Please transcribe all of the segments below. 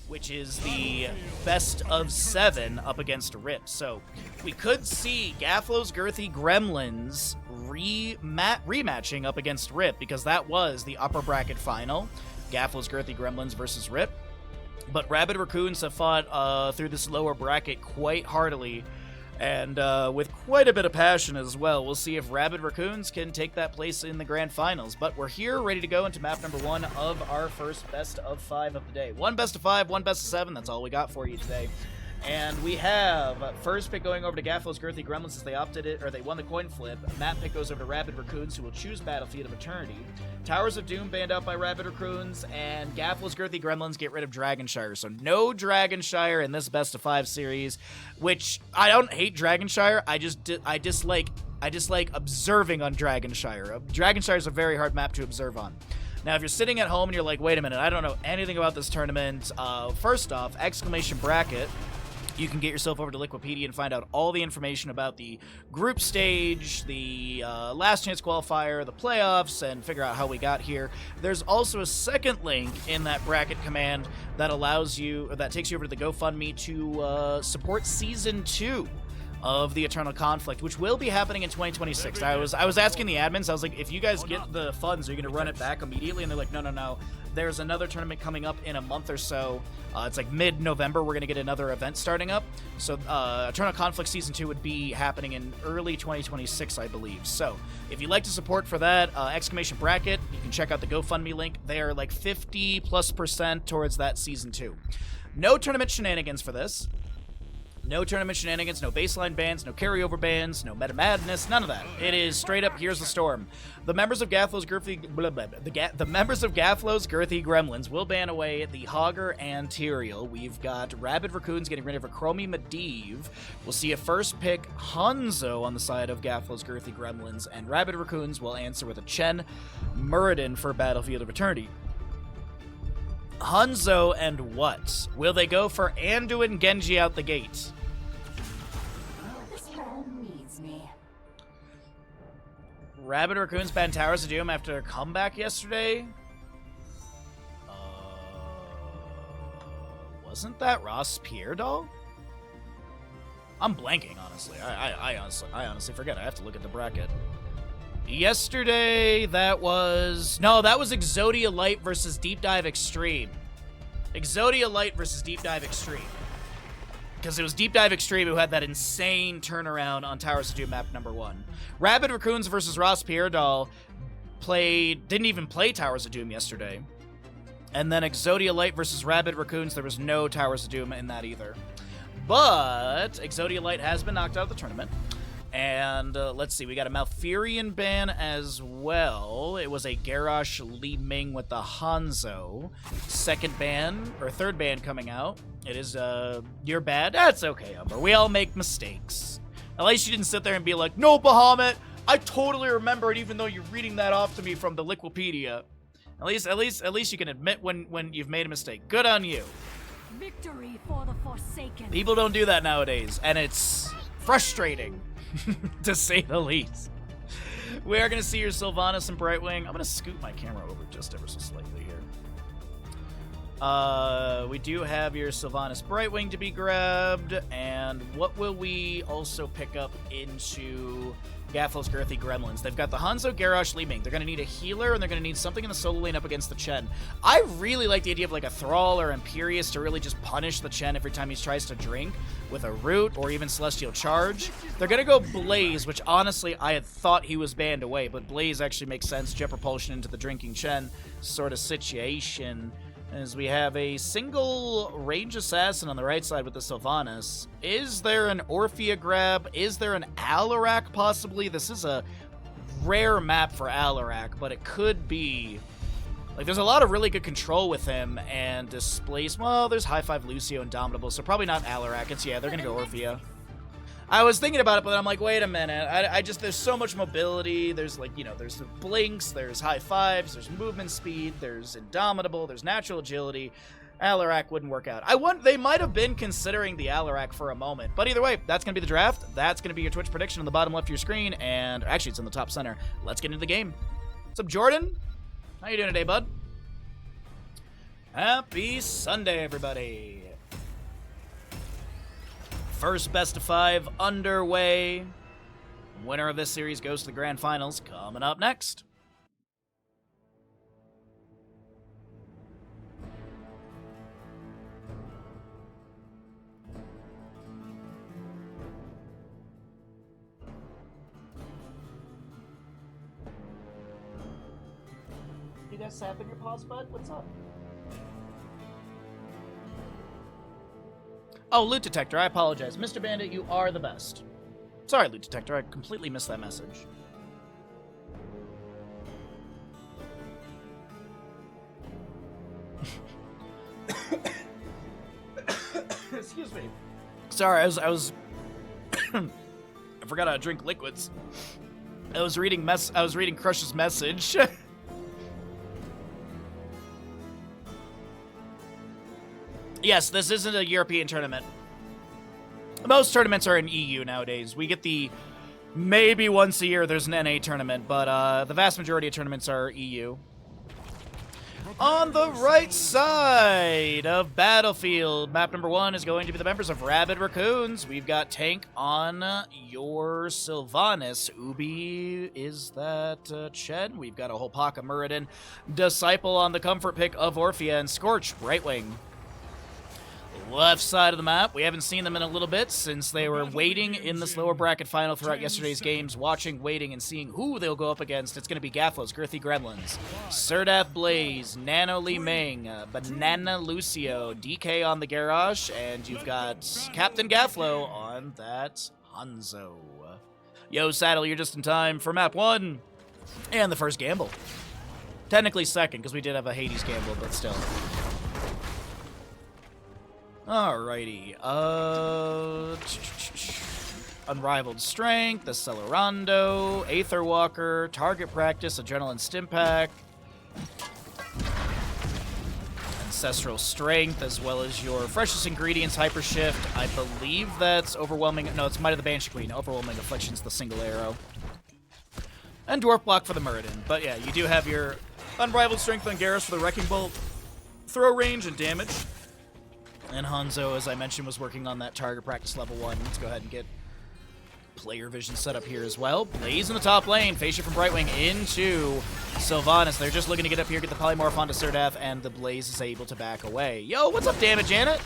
which is the best of 7 up against Rip. So we could see Gaflo's Girthy Gremlins rematching up against Rip, because that was the upper bracket final. Gaflo's Girthy Gremlins versus Rip. But Rabid Raccoons have fought through this lower bracket quite heartily, and with quite a bit of passion as well. We'll see if Rabid Raccoons can take that place in the grand finals. But we're here, ready to go into map number 1 of our first best of 5 of the day. 1 best of 5, 1 best of 7. That's all we got for you today. And we have first pick going over to Gaflo's Girthy Gremlins as they opted it, or they won the coin flip. Map pick goes over to Rabid Raccoons, who will choose Battlefield of Eternity. Towers of Doom banned out by Rabid Raccoons, and Gaflo's Girthy Gremlins get rid of Dragonshire. So no Dragonshire in this best of 5 series, which I don't hate Dragonshire. I dislike observing on Dragonshire. Dragonshire is a very hard map to observe on. Now, if you're sitting at home and you're like, wait a minute, I don't know anything about this tournament, first off, exclamation bracket. You can get yourself over to Liquipedia and find out all the information about the group stage, the last chance qualifier, the playoffs, and figure out how we got here. There's also a second link in that bracket command that allows you, or that takes you over to the GoFundMe to support Season 2 of the Eternal Conflict, which will be happening in 2026. I was asking the admins, I was like, if you guys get the funds, are you going to run it back immediately? And they're like, no. There's another tournament coming up in a month or so. It's like mid-November. We're going to get another event starting up. So Eternal Conflict Season 2 would be happening in early 2026, I believe. So if you'd like to support for that, exclamation bracket, you can check out the GoFundMe link. They are like 50+% towards that Season 2. No tournament shenanigans for this. No tournament shenanigans, no baseline bans, no carryover bans, no meta madness, none of that. It is straight up, here's the storm. The members of Gaflo's Girthy Gremlins will ban away the Hogger and Tyrael. We've got Rabid Raccoons getting rid of a Chromie Medivh. We'll see a first pick Hanzo on the side of Gaflo's Girthy Gremlins, and Rabid Raccoons will answer with a Chen Muradin for Battlefield of Eternity. Hanzo and what? Will they go for Anduin Genji out the gate? Rabid Raccoons banned Towers of Doom after their comeback yesterday? Wasn't that Ross Pierre doll? I'm blanking, honestly. I honestly forget. I have to look at the bracket. Yesterday, that was Exodia Light versus Deep Dive Extreme. Exodia Light versus Deep Dive Extreme. Because it was Deep Dive Extreme who had that insane turnaround on Towers of Doom map number 1. Rabid Raccoons versus Ross Pierre doll didn't even play Towers of Doom yesterday. And then Exodia Light versus Rabid Raccoons, there was no Towers of Doom in that either. But Exodia Light has been knocked out of the tournament. And let's see, we got a Malfurion ban as well. It was a Garrosh Li Ming with the Hanzo. Third ban coming out. It is, you're bad. That's okay, Umber. We all make mistakes. At least you didn't sit there and be like, no, Bahamut, I totally remember it, even though you're reading that off to me from the Liquipedia. At least you can admit when you've made a mistake. Good on you. Victory for the Forsaken. People don't do that nowadays, and it's frustrating. To say the least. We are going to see your Sylvanas and Brightwing. I'm going to scoot my camera over just ever so slightly here. We do have your Sylvanas Brightwing to be grabbed, and what will we also pick up into Gaflo's Girthy Gremlins? They've got the Hanzo, Garrosh, Li Ming. They're going to need a healer, and they're going to need something in the solo lane up against the Chen. I really like the idea of like a Thrall or Imperious to really just punish the Chen every time he tries to drink with a Root or even Celestial Charge. They're going to go Blaze, which honestly I had thought he was banned away, but Blaze actually makes sense. Jet Propulsion into the drinking Chen sort of situation. As we have a single range assassin on the right side with the Sylvanas. Is there an Orphea grab? Is there an Alarak possibly? This is a rare map for Alarak, but it could be. Like, there's a lot of really good control with him and displace. Well, there's High Five, Lucio, Indomitable, so probably not Alarak. They're going to go Orphea. I was thinking about it, but I'm like, wait a minute. There's so much mobility. There's there's the blinks, there's high fives, there's movement speed, there's Indomitable, there's natural agility. Alarak wouldn't work out. They might have been considering the Alarak for a moment, but either way, that's going to be the draft. That's going to be your Twitch prediction on the bottom left of your screen, and actually it's in the top center. Let's get into the game. What's up, Jordan? How you doing today, bud? Happy Sunday, everybody. First best of 5 underway. Winner of this series goes to the grand finals. Coming up next. You guys sap in your pause, bud? What's up? Oh, Loot Detector, I apologize. Mr. Bandit, you are the best. Sorry, Loot Detector, I completely missed that message. Excuse me. Sorry, I was I forgot how to drink liquids. I was reading Crush's message. Yes, this isn't a European tournament. Most tournaments are in EU nowadays. We get maybe once a year there's an NA tournament, but the vast majority of tournaments are EU. On the right side of Battlefield, map number 1 is going to be the members of Rabid Raccoons. We've got Tank on your Sylvanas. Ubi, is that Ched? We've got a whole pack of Muradin. Disciple on the comfort pick of Orphea, and Scorch, right wing. Left side of the map, we haven't seen them in a little bit since they were waiting in this lower bracket final throughout yesterday's games, watching, waiting, and seeing who they'll go up against. It's going to be Gaflo's Girthy Gremlins, Serdath Blaze, Nano Li Ming, Banana Lucio, DK on the Garrosh, and you've got Captain Gaflo on that Hanzo. Yo, Saddle, you're just in time for map 1 and the first gamble. Technically second, because we did have a Hades gamble, but still. Alrighty, Unrivaled Strength, Accelerando, Aether Walker, Target Practice, Adrenaline Stimpack, Ancestral Strength, as well as your Freshest Ingredients, Hyper Shift. I believe that's Overwhelming, no, it's Might of the Banshee Queen. Overwhelming Affliction's the single arrow. And Dwarf Block for the Muradin. But yeah, you do have your Unrivaled Strength on Garrus for the Wrecking Bolt, throw range, and damage. And Hanzo, as I mentioned, was working on that target practice level 1. Let's go ahead and get player vision set up here as well. Blaze in the top lane. Face shift from Brightwing into Sylvanas. They're just looking to get up here, get the polymorph onto Serdath, and the Blaze is able to back away. Yo, what's up, Damage Janet?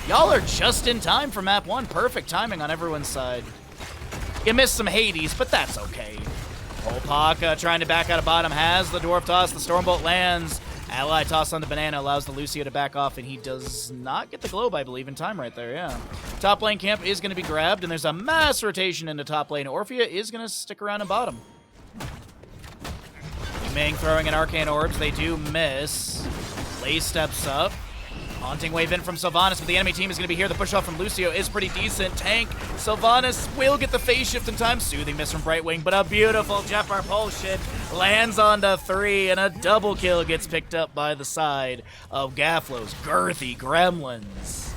Y'all are just in time for map 1. Perfect timing on everyone's side. You missed some Hades, but that's okay. Holpak trying to back out of bottom, has the Dwarf Toss. The Stormbolt lands. Ally toss on the banana allows the Lucio to back off, and he does not get the globe, I believe, in time right there, yeah. Top lane camp is going to be grabbed, and there's a mass rotation into top lane. Orphea is going to stick around in bottom. Ming throwing an Arcane Orbs. They do miss. Blaze steps up. Haunting Wave in from Sylvanas, but the enemy team is going to be here. The push off from Lucio is pretty decent. Tank, Sylvanas will get the phase shift in time. Soothing miss from Brightwing, but a beautiful Jet Propulsion lands onto 3, and a double kill gets picked up by the side of Gaflo's Girthy Gremlins.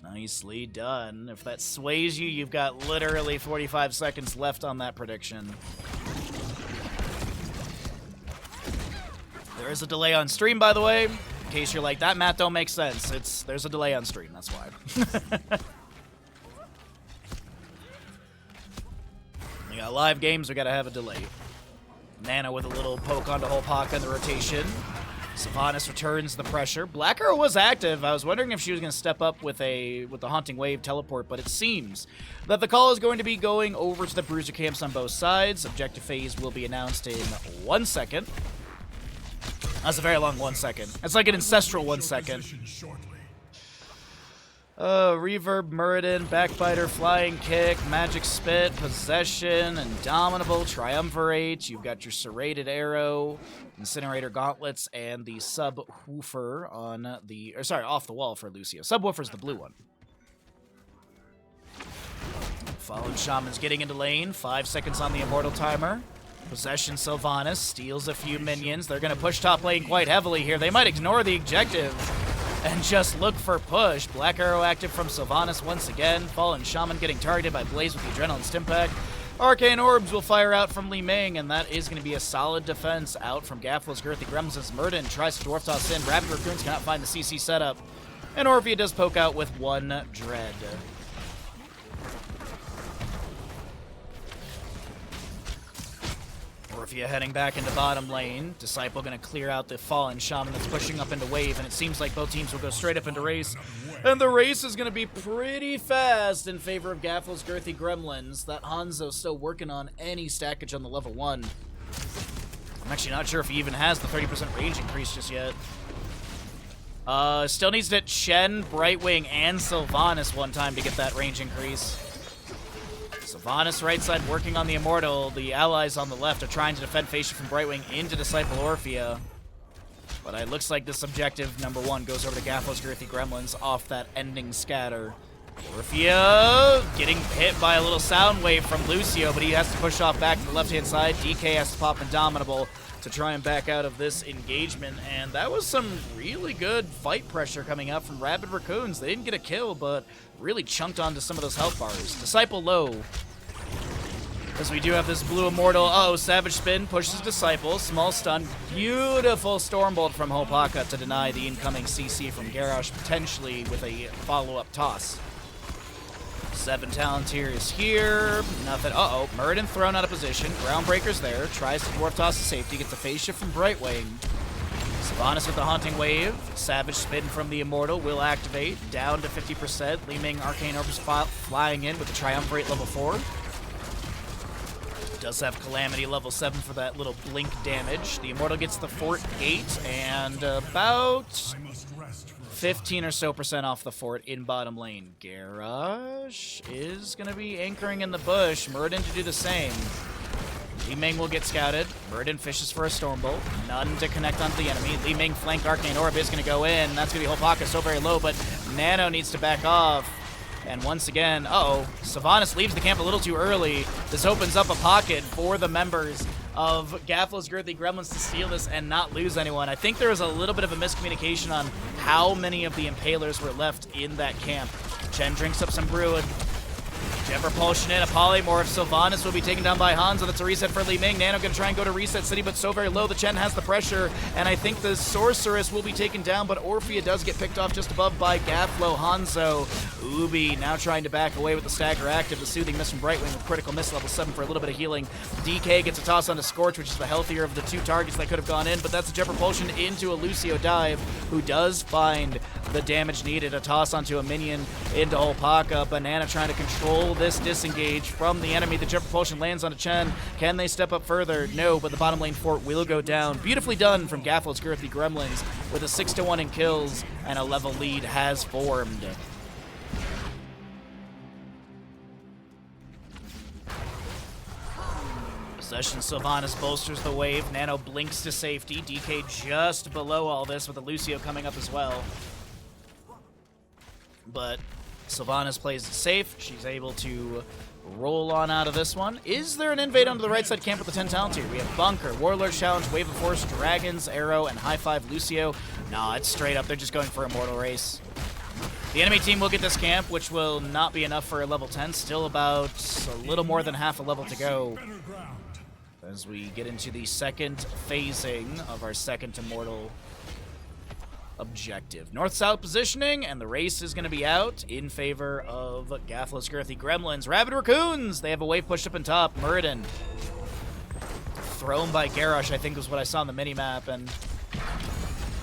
Nicely done. If that sways you, you've got literally 45 seconds left on that prediction. There is a delay on stream, by the way, in case you're like, that math don't make sense. There's a delay on stream, that's why. We got live games, we gotta have a delay. Nana with a little poke onto Holpak in the rotation. Sylvanas returns the pressure. Black Arrow was active. I was wondering if she was going to step up with the Haunting Wave teleport, but it seems that the call is going to be going over to the Bruiser camps on both sides. Objective phase will be announced in 1 second. That's a very long 1 second. It's like an ancestral 1 second. Reverb, Muradin, Backbiter, Flying Kick, Magic Spit, Possession, Indomitable, Triumvirate. You've got your Serrated Arrow, Incinerator Gauntlets, and the Subwoofer on the... off the wall for Lucio. Subwoofer's the blue one. Fallen Shaman's getting into lane. 5 seconds on the Immortal timer. Possession Sylvanas steals a few minions. They're going to push top lane quite heavily here. They might ignore the objective and just look for push. Black Arrow active from Sylvanas once again. Fallen Shaman getting targeted by Blaze with the Adrenaline Stimpack. Arcane Orbs will fire out from Li Ming, and that is going to be a solid defense out from Gaflo's Girthy Gremlins as Murden tries to Dwarf Toss in. Rapid Raccoons cannot find the CC setup, and Orphea does poke out with one Dread. Orphea heading back into bottom lane. Disciple going to clear out the Fallen Shaman that's pushing up into wave, and it seems like both teams will go straight up into race. And the race is going to be pretty fast in favor of Gaflo's Girthy Gremlins. That Hanzo's still working on any stackage on the level 1. I'm actually not sure if he even has the 30% range increase just yet. Still needs to hit Chen, Brightwing, and Sylvanas one time to get that range increase. Sylvanas right side working on the Immortal. The allies on the left are trying to defend Facia from Brightwing into Disciple Orphea. But it looks like this objective, number 1, goes over to Gaflo's Girthy Gremlins off that ending scatter. Orphea getting hit by a little sound wave from Lucio, but he has to push off back to the left-hand side. DK has to pop Indomitable to try and back out of this engagement, and that was some really good fight pressure coming out from Rabid Raccoons. They didn't get a kill, but really chunked onto some of those health bars. Disciple low, because we do have this blue Immortal. Uh-oh, Savage Spin pushes Disciple. Small stun. Beautiful Stormbolt from Hopaka to deny the incoming CC from Garrosh, potentially with a follow-up toss. 7 Talontiers here. Nothing. Uh-oh. Muradin thrown out of position. Groundbreaker's there. Tries to Dwarf Toss to safety. Gets a Phase Shift from Brightwing. Sylvanas with the Haunting Wave. Savage Spin from the Immortal will activate. Down to 50%. Li Ming Arcane Orbs flying in with the Triumvirate level 4. Does have Calamity level 7 for that little blink damage. The Immortal gets the Fort Gate and about 15 or so % off the fort in bottom lane. Garrosh is going to be anchoring in the bush. Muradin to do the same. Li Ming will get scouted. Muradin fishes for a Stormbolt. None to connect onto the enemy. Li Ming flank Arcane Orb is going to go in. That's going to be Hopaka so very low, but Nano needs to back off. And once again, uh-oh, Sylvanas leaves the camp a little too early. This opens up a pocket for the members of Gaflo's Girthy Gremlins to steal this and not lose anyone. I think there was a little bit of a miscommunication on how many of the Impalers were left in that camp. Chen drinks up some brew and Jet Propulsion in, a Polymorph. Sylvanas will be taken down by Hanzo. That's a reset for Li Ming. Nano gonna try and go to Reset City, but so very low. The Chen has the pressure, and I think the Sorceress will be taken down, but Orphea does get picked off just above by Gaflo. Hanzo. Ubi now trying to back away with the Stagger active. The Soothing Mist from Brightwing with Critical Miss level 7 for a little bit of healing. DK gets a toss onto Scorch, which is the healthier of the 2 targets that could have gone in, but that's a Jet Propulsion into a Lucio dive, who does find the damage needed. A toss onto a minion into Hopaka. Banana trying to control this disengage from the enemy. The Jet Propulsion lands on a Chen. Can they step up further? No, but the bottom lane fort will go down. Beautifully done from Gaflo's Girthy Gremlins with a 6-1 in kills, and a level lead has formed. Possession Sylvanas bolsters the wave. Nano blinks to safety. DK just below all this with the Lucio coming up as well. But Sylvanas plays it safe. She's able to roll on out of this one. Is there an invade onto the right side camp with the 10 talent here? We have Bunker, Warlord's Challenge, Wave of Force, Dragons, Arrow, and High Five Lucio. Nah, it's straight up. They're just going for a Immortal race. The enemy team will get this camp, which will not be enough for a level 10. Still about a little more than half a level to go as we get into the second phasing of our second Immortal objective. North-south positioning, and the race is going to be out in favor of Gaflo's Girthy Gremlins. Rabid Raccoons, they have a wave pushed up in top. Muradin thrown by Garrosh, I think was what I saw on the mini-map, and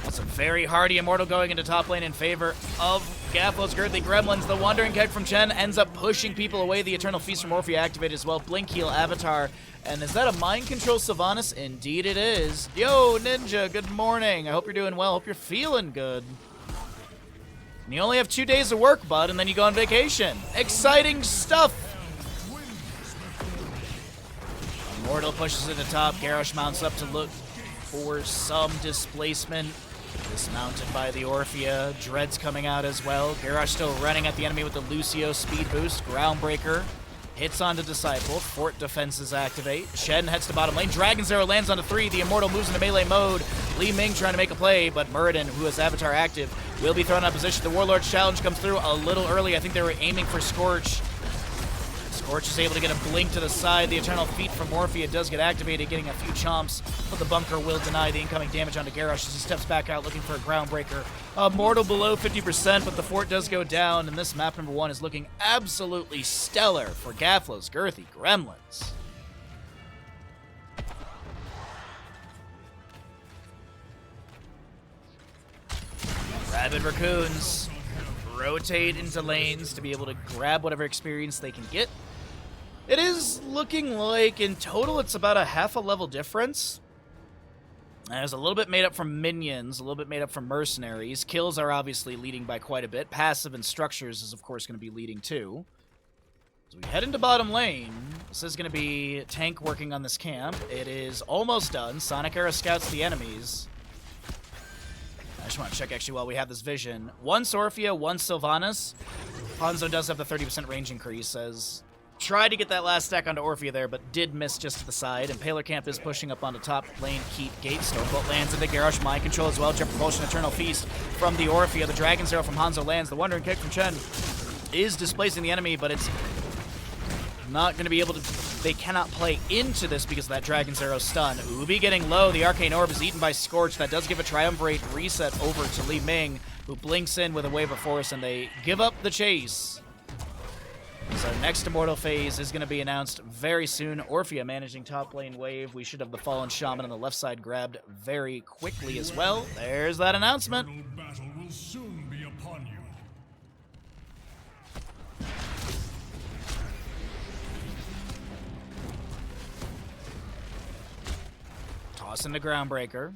that's a very hardy Immortal going into top lane in favor of Gaflo's Girthy Gremlins. The Wandering Keg from Chen ends up pushing people away. The Eternal Feast from Orphea activated as well. Blink Heal Avatar. And is that a Mind Control Sylvanas? Indeed it is. Yo, Ninja, good morning. I hope you're doing well. Hope you're feeling good. And you only have 2 days of work, bud, and then you go on vacation. Exciting stuff! Immortal pushes into top. Garrosh mounts up to look for some displacement. Dismounted by the Orphea. Dread's coming out as well. Garrosh still running at the enemy with the Lucio speed boost. Groundbreaker hits onto Disciple. Fort defenses activate. Shen heads to bottom lane. Dragon's Arrow lands onto 3. The Immortal moves into melee mode. Li Ming trying to make a play, but Muradin, who has Avatar active, will be thrown out of position. The Warlord's Challenge comes through a little early. I think they were aiming for Scorch. Scorch is able to get a blink to the side. The Eternal Feet from Morphia does get activated, getting a few chomps, but the bunker will deny the incoming damage onto Garrosh as he steps back out looking for a Groundbreaker. Mortal below 50%, but the fort does go down, and this map number 1 is looking absolutely stellar for Gaflo's Girthy Gremlins. Rabid Raccoons rotate into lanes to be able to grab whatever experience they can get. It is looking like, in total, it's about a half a level difference. There's a little bit made up from minions, a little bit made up from mercenaries. Kills are obviously leading by quite a bit. Passive and structures is, of course, going to be leading too. So we head into bottom lane. This is going to be Tank working on this camp. It is almost done. Sonic Era scouts the enemies. I just want to check, actually, while we have this vision. One Sorphia, one Sylvanas. Hanzo does have the 30% range increase, as tried to get that last stack onto Orphea there, but did miss just to the side. And Paler Camp is pushing up onto top lane, keep gate. Stormbolt lands into Garrosh, mind control as well. Jet Propulsion, Eternal Feast from the Orphea. The Dragon's Arrow from Hanzo lands. The Wandering Kick from Chen is displacing the enemy, but it's not going to be able to... They cannot play into this because of that Dragon's Arrow stun. Ubi getting low. The Arcane Orb is eaten by Scorch. That does give a Triumvirate reset over to Li Ming, who blinks in with a Wave of Force, and they give up the chase. So next Immortal phase is going to be announced very soon. Orphea managing top lane wave. We should have the Fallen Shaman on the left side grabbed very quickly as well. There's that announcement. Battle will soon be upon you. Tossing the Groundbreaker.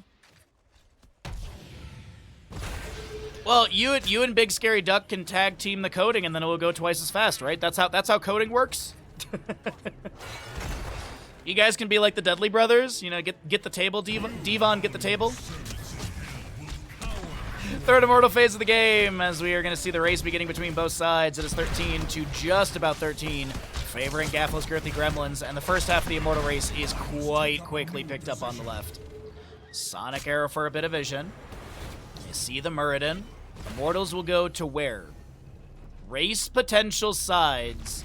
Well, you and Big Scary Duck can tag team the coding, and then it will go twice as fast, right? That's how coding works. You guys can be like the Dudley Brothers, you know, get the table, Devon, get the table. Third Immortal phase of the game, as we are going to see the race beginning between both sides. It is 13 to just about 13, favoring Gaflo's Girthy Gremlins, and the first half of the Immortal race is quite quickly picked up on the left. Sonic Arrow for a bit of vision. You see the Muradin. Immortals will go to where? Race potential sides.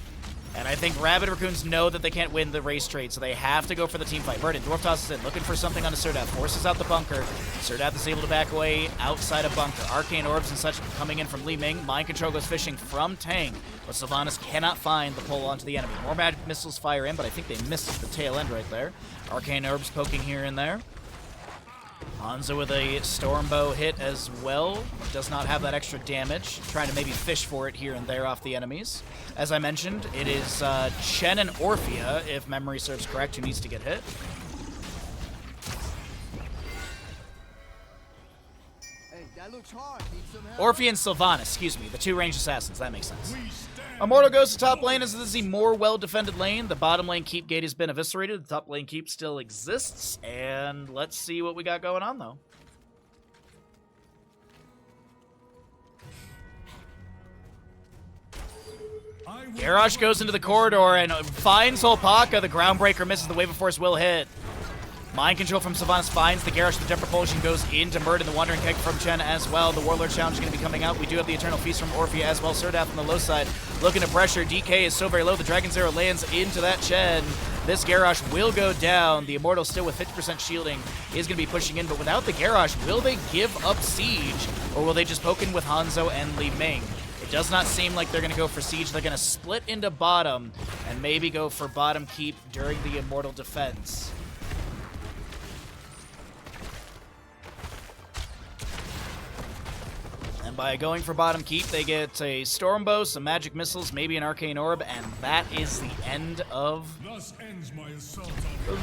And I think Rabid Raccoons know that they can't win the race trade, so they have to go for the team fight. Muradin, Dwarf tosses in, looking for something on the Surdath. Forces out the bunker. Surdath is able to back away outside of bunker. Arcane Orbs and such coming in from Li Ming. Mind Control goes fishing from Tang, but Sylvanas cannot find the pull onto the enemy. More magic missiles fire in, but I think they missed at the tail end right there. Arcane Orbs poking here and there. Hanzo with a Stormbow hit as well. Does not have that extra damage. Trying to maybe fish for it here and there off the enemies. As I mentioned, it is Chen and Orphea, if memory serves correct, who needs to get hit. Hey, that looks hard. Need some help? Orphea and Sylvanas, excuse me, the two ranged assassins. That makes sense. Immortal goes to top lane as this is the more well-defended lane. The bottom lane keep gate has been eviscerated. The top lane keep still exists. And let's see what we got going on, though. Garrosh goes into the corridor and finds Holpaka. The Groundbreaker misses. The Wave of Force will hit. Mind Control from Sylvanas finds the Garrosh. The Jet Propulsion goes into Muradin. The Wandering Keg from Chen as well. The Warlord Challenge is going to be coming out. We do have the Eternal Feast from Orphea as well. Surdath on the low side looking to pressure. DK is so very low. The Dragon's Arrow lands into that Chen. This Garrosh will go down. The Immortal still with 50% shielding is going to be pushing in, but without the Garrosh, will they give up Siege, or will they just poke in with Hanzo and Li Ming? It does not seem like they're going to go for Siege. They're going to split into bottom and maybe go for bottom keep during the Immortal defense. And by going for bottom keep, they get a Stormbow, some magic missiles, maybe an Arcane Orb, and that is the end of Thus ends my assault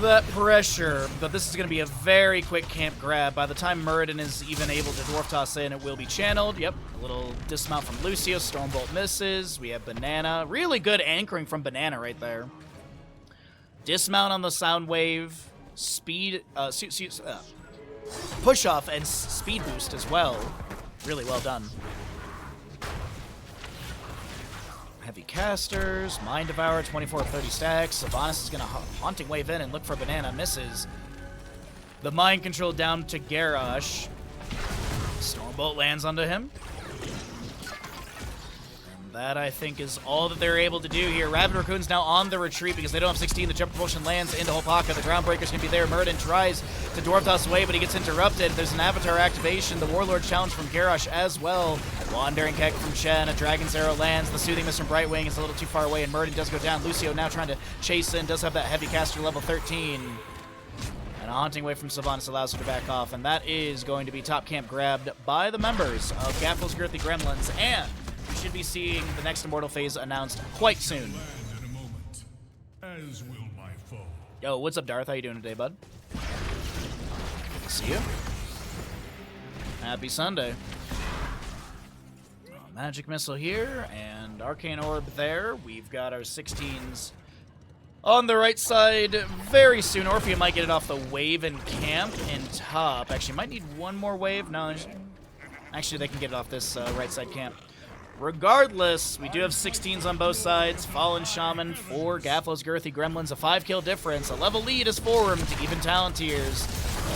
that pressure. But this is going to be a very quick camp grab. By the time Muradin is even able to Dwarf Toss in, it will be channeled. Yep, a little dismount from Lucio. Stormbolt misses. We have Banana. Really good anchoring from Banana right there. Dismount on the Soundwave. Speed, push off and speed boost as well. Really well done. Heavy casters, Mind Devour, 24 of 30 stacks. Sylvanas is going to Haunting Wave in and look for Banana. Misses. The Mind Control down to Garrosh. Stormbolt lands onto him. And That, I think, is all that they're able to do here. Rabid Raccoon's now on the retreat because they don't have 16. The jump propulsion lands into Hopaka. The Groundbreaker's going to be there. Murden tries to dwarf toss away, but he gets interrupted. There's an Avatar activation. The Warlord challenge from Garrosh as well. Wandering Keg from Chen. A Dragon's Arrow lands. The Soothing Mist from Brightwing is a little too far away, and Murden does go down. Lucio now trying to chase in. Does have that Heavy Caster level 13. And a Haunting Wave from Sylvanas allows her to back off, and that is going to be top camp grabbed by the members of Gaffles Girthy Gremlins, and we should be seeing the next Immortal phase announced quite soon. Land in a moment, as will my foe. Yo, what's up, Darth? How you doing today, bud? Good to see you. Happy Sunday. Magic Missile here, and Arcane Orb there. We've got our 16s on the right side very soon. Orphea might get it off the wave and camp in top. Actually, might need one more wave. No, actually, they can get it off this right side camp. Regardless, we do have 16s on both sides. Fallen Shaman for Gafflos Girthy Gremlins. A 5-kill difference. A level lead is formed to even Talontiers.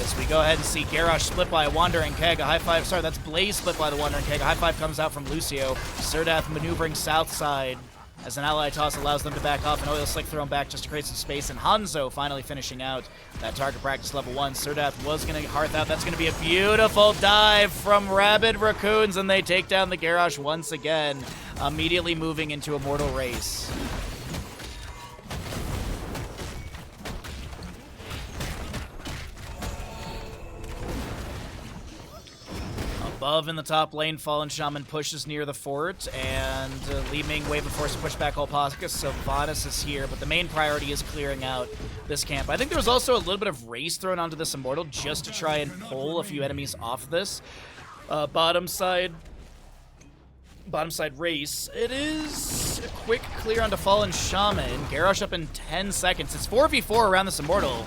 As we go ahead and see Garrosh split by a Wandering Keg. A high five. Sorry, that's Blaze split by the Wandering Keg. A high five comes out from Lucio. Serdath maneuvering south side as an ally toss allows them to back off. An Oil Slick thrown back just to create some space. And Hanzo finally finishing out that target practice level 1. Serdath was going to hearth out. That's going to be a beautiful dive from Rabid Raccoons, and they take down the Garrosh once again, immediately moving into Immortal Race. Above in the top lane, Fallen Shaman pushes near the fort, and Li Ming Wave of Force to push back Alpaca, so Vadas is here, but the main priority is clearing out this camp. I think there was also a little bit of race thrown onto this Immortal just to try and pull a few enemies off this. Bottom side race. It is a quick clear onto Fallen Shaman. Garrosh up in 10 seconds. It's 4v4 around this Immortal.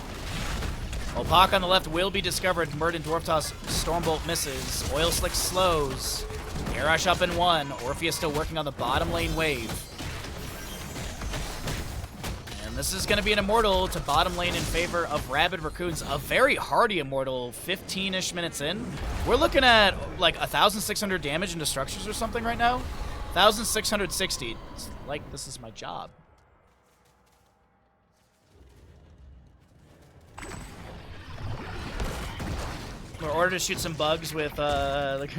Opaque on the left will be discovered. Murden Dwarf Toss, Stormbolt misses. Oil Slick slows. Garrosh up in 1. Orphea still working on the bottom lane wave. And this is going to be an Immortal to bottom lane in favor of Rabid Raccoons. A very hardy Immortal, 15-ish minutes in. We're looking at like 1,600 damage into structures or something right now. 1,660. It's like this is my job. We're ordered to shoot some bugs with, enjoy.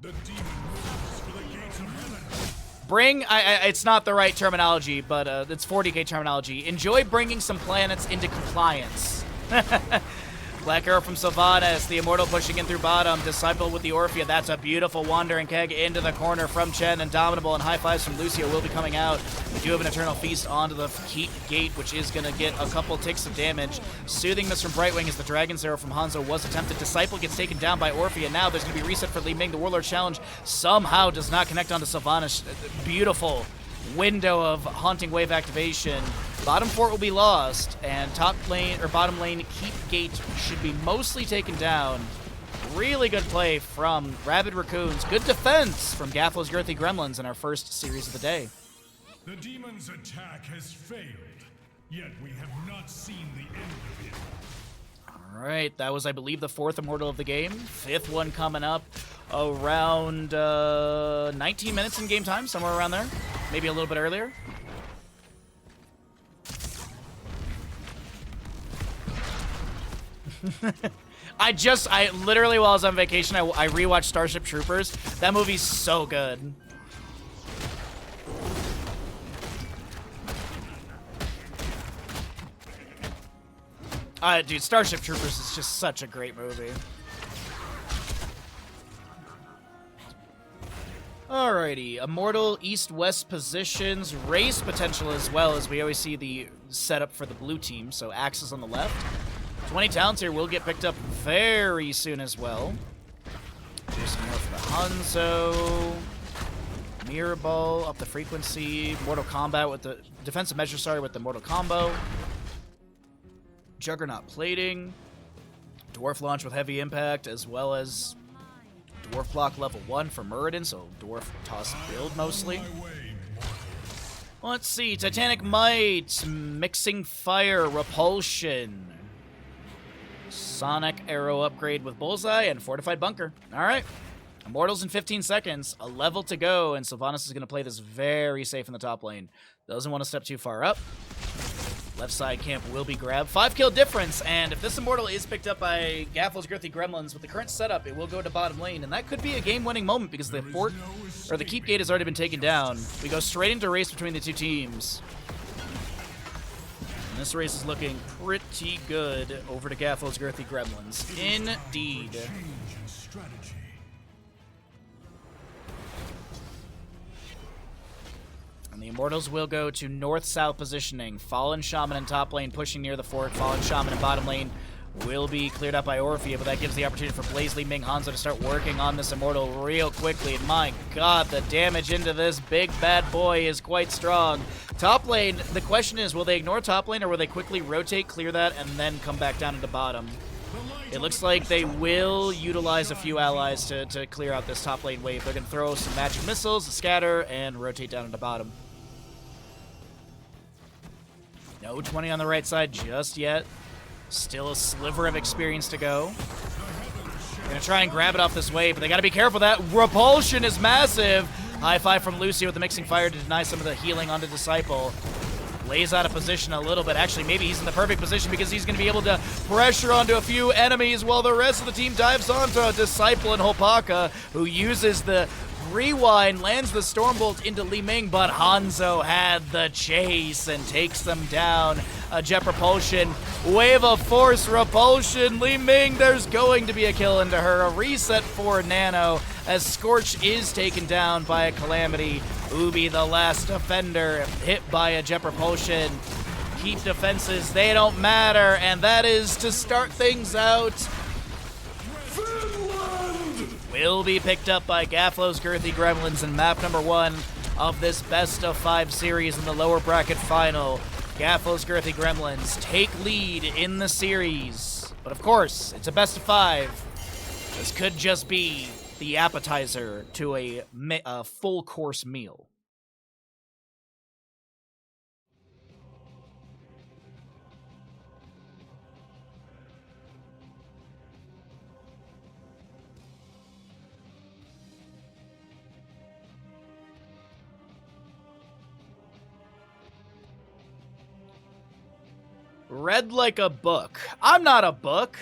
The demon moves for the gates of heaven. Bring, it's not the right terminology, but it's 40k terminology. Enjoy bringing some planets into compliance. Black Arrow from Sylvanas, the Immortal pushing in through bottom. Disciple with the Orphea. That's a beautiful Wandering Keg into the corner from Chen. Indomitable and high fives from Lucio will be coming out. We do have an Eternal Feast onto the Keep Gate, which is going to get a couple ticks of damage. Soothing Mist from Brightwing as the Dragon's Arrow from Hanzo was attempted. Disciple gets taken down by Orphea. Now there's going to be reset for Li Ming. The Warlord challenge somehow does not connect onto Sylvanas. Beautiful window of Haunting Wave activation. Bottom fort will be lost, and top lane or bottom lane Keep Gate should be mostly taken down. Really good play from Rabid Raccoons. Good defense from Gafflos Girthy Gremlins in our first series of the day. The demon's attack has failed, yet we have not seen the end of it. All right, that was, I believe, the 4th Immortal of the game. 5th one coming up around 19 minutes in game time, somewhere around there. Maybe a little bit earlier. I literally, while I was on vacation, I rewatched Starship Troopers. That movie's so good. Dude, Starship Troopers is just such a great movie. Alrighty, Immortal East-West positions, race potential as well, as we always see the setup for the blue team, so Axis on the left. 20 talents here will get picked up very soon as well. Here's some more for the Hanzo. Mirror Ball up the frequency. Mortal Kombat with the defensive measure, sorry, with the Mortal Combo. Juggernaut plating. Dwarf launch with heavy impact, as well as Dwarf block level 1 for Muradin, so Dwarf toss build mostly. Let's see, Titanic Might, Mixing Fire, Repulsion. Sonic Arrow upgrade with Bullseye and Fortified Bunker. Alright. Immortals in 15 seconds, a level to go, and Sylvanas is going to play this very safe in the top lane. Doesn't want to step too far up. Left side camp will be grabbed. 5 kill difference, and if this Immortal is picked up by Gafflo's Girthy Gremlins, with the current setup, it will go to bottom lane, and that could be a game-winning moment because the fort, or the keep gate has already been taken down. We go straight into a race between the two teams. And this race is looking pretty good over to Gafflo's Girthy Gremlins. Indeed. And the Immortals will go to north-south positioning. Fallen Shaman in top lane pushing near the fort. Fallen Shaman in bottom lane will be cleared up by Orphea, but that gives the opportunity for Blaze, Li Ming, Hanzo to start working on this Immortal real quickly. And my god, the damage into this big bad boy is quite strong. Top lane, the question is, will they ignore top lane or will they quickly rotate, clear that, and then come back down into bottom? It looks like they will utilize a few allies to clear out this top lane wave. They're going to throw some magic missiles, scatter, and rotate down into bottom. No 20 on the right side just yet. Still a sliver of experience to go. Gonna try and grab it off this wave, but they gotta be careful. That repulsion is massive. High five from Lucio with the mixing fire to deny some of the healing onto Disciple. Lays out of position a little bit. Actually, maybe he's in the perfect position because he's gonna be able to pressure onto a few enemies while the rest of the team dives onto Disciple and Hopaka, who uses the rewind, lands the Stormbolt into Li Ming, but Hanzo had the chase and takes them down. A Jet Propulsion, Wave of Force Repulsion. Li Ming, there's going to be a kill into her. A reset for Nano as Scorch is taken down by a Calamity. Ubi, the last defender, hit by a Jet Propulsion. Keep defenses, they don't matter, and that is to start things out. Will be picked up by Gafflo's Girthy Gremlins in map number 1 of this best of 5 series in the lower bracket final. Gafflo's Girthy Gremlins take lead in the series. But of course, it's a best of 5. This could just be the appetizer to a full course meal. Read like a book. I'm not a book.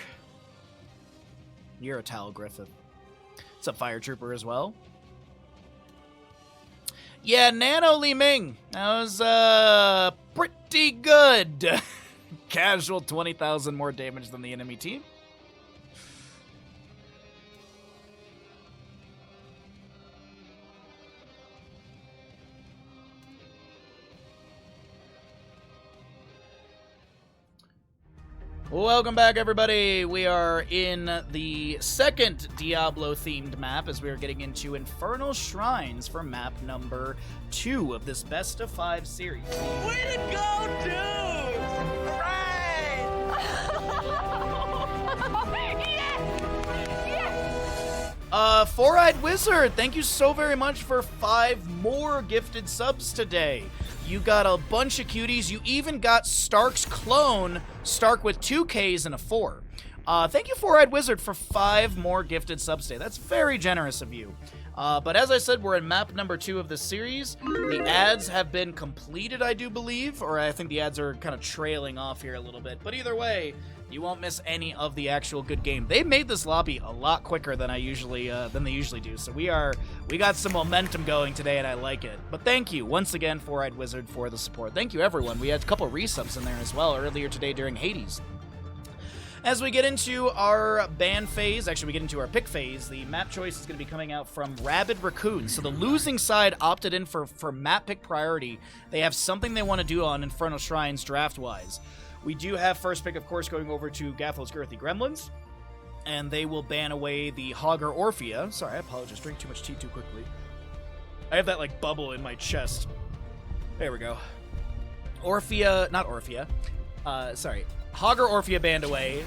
You're a Tal Griffith. What's up, Fire Trooper, as well? Yeah, Nano Li Ming. That was, pretty good. Casual 20,000 more damage than the enemy team. Welcome back, everybody. We are in the second Diablo-themed map as we are getting into Infernal Shrines for map number 2 of this best of 5 series. Way to go, dude! Right! Yes! Yes! Four-Eyed Wizard, thank you so very much for 5 more gifted subs today. You got a bunch of cuties. You even got Stark's clone, Stark with 2 Ks and a 4. Thank you, Four-Eyed Wizard, for 5 more gifted subs today. That's very generous of you. But as I said, we're in map number 2 of this series. The ads have been completed, I do believe, or I think the ads are kind of trailing off here a little bit. But either way, you won't miss any of the actual good game. They made this lobby a lot quicker than they usually do. So we got some momentum going today, and I like it. But thank you once again, Four-Eyed Wizard, for the support. Thank you, everyone. We had a couple resubs in there as well earlier today during Hades. As we get into our ban phase, actually we get into our pick phase, the map choice is going to be coming out from Rabid Raccoon. So the losing side opted in for map pick priority. They have something they want to do on Infernal Shrines draft-wise. We do have first pick, of course, going over to Gafflo's Girthy Gremlins, and they will ban away the Hogger Orphea. Sorry, I apologize. Drink too much tea too quickly. I have that, like, bubble in my chest. There we go. Orphea, not Orphea. Sorry. Hogger Orphea banned away.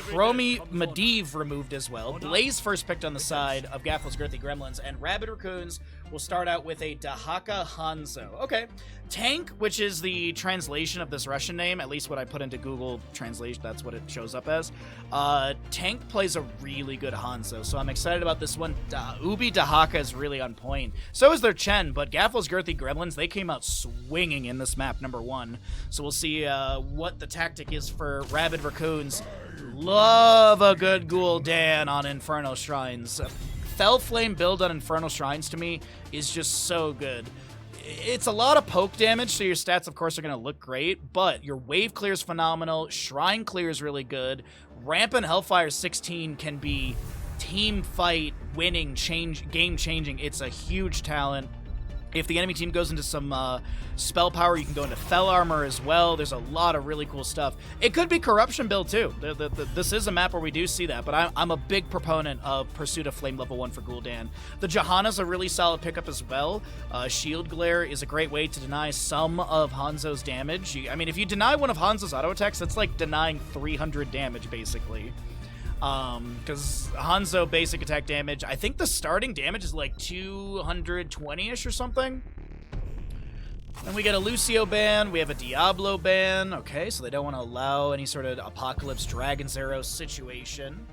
Chromie Medivh removed as well. Blaze first picked on the side of Gafflo's Girthy Gremlins, and Rabid Raccoons We'll start out with a Dahaka Hanzo. Okay. Tank, which is the translation of this Russian name, at least what I put into Google Translation, that's what it shows up as. Tank plays a really good Hanzo, so I'm excited about this one. Ubi Dahaka is really on point. So is their Chen, but Gaffle's Girthy Gremlins, they came out swinging in this map, number 1. So we'll see what the tactic is for Rabid Raccoons. Love a good Gul'dan on Inferno Shrines. Fel Flame build on Infernal Shrines to me is just so good. It's a lot of poke damage, so your stats, of course, are going to look great, but your wave clear is phenomenal, shrine clear is really good, Rampant Hellfire 16 can be team fight, winning, game changing. It's a huge talent. If the enemy team goes into some spell power, you can go into Fel Armor as well. There's a lot of really cool stuff. It could be Corruption build too. This is a map where we do see that, but I'm a big proponent of Pursuit of Flame level 1 for Gul'dan. The Johanna's a really solid pickup as well. Shield Glare is a great way to deny some of Hanzo's damage. I mean, if you deny one of Hanzo's auto attacks, that's like denying 300 damage, basically. Because Hanzo basic attack damage, I think the starting damage is like 220-ish or something. Then we get a Lucio ban, we have a Diablo ban. Okay, so they don't want to allow any sort of Apocalypse Dragon Zero situation.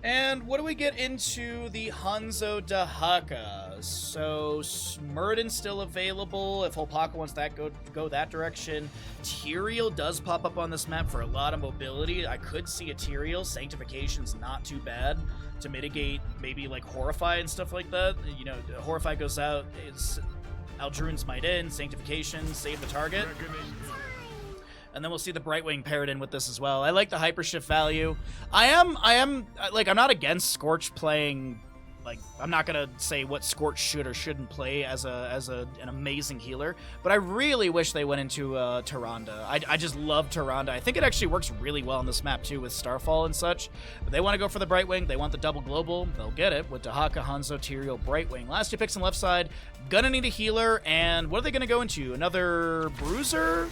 And what do we get into the Hanzo Dahaka? So Smurden's still available if Holpaka wants that go that direction. Tyrael does pop up on this map for a lot of mobility. I could see a Tyrael. Sanctification's not too bad to mitigate maybe like Horrify and stuff like that. You know, Horrify goes out, it's Aldruin's Might in, Sanctification, save the target. And then we'll see the Brightwing paired in with this as well. I like the hypershift value. I am like, I'm not against Scorch playing, like, I'm not gonna say what Scorch should or shouldn't play as an amazing healer, but I really wish they went into Tyrande. I just love Tyrande. I think it actually works really well on this map too with Starfall and such. But they want to go for the Brightwing. They want the double global. They'll get it with Dahaka, Hanzo, Tyrael, Brightwing. Last 2 picks on left side. Gonna need a healer, and what are they gonna go into? Another Bruiser?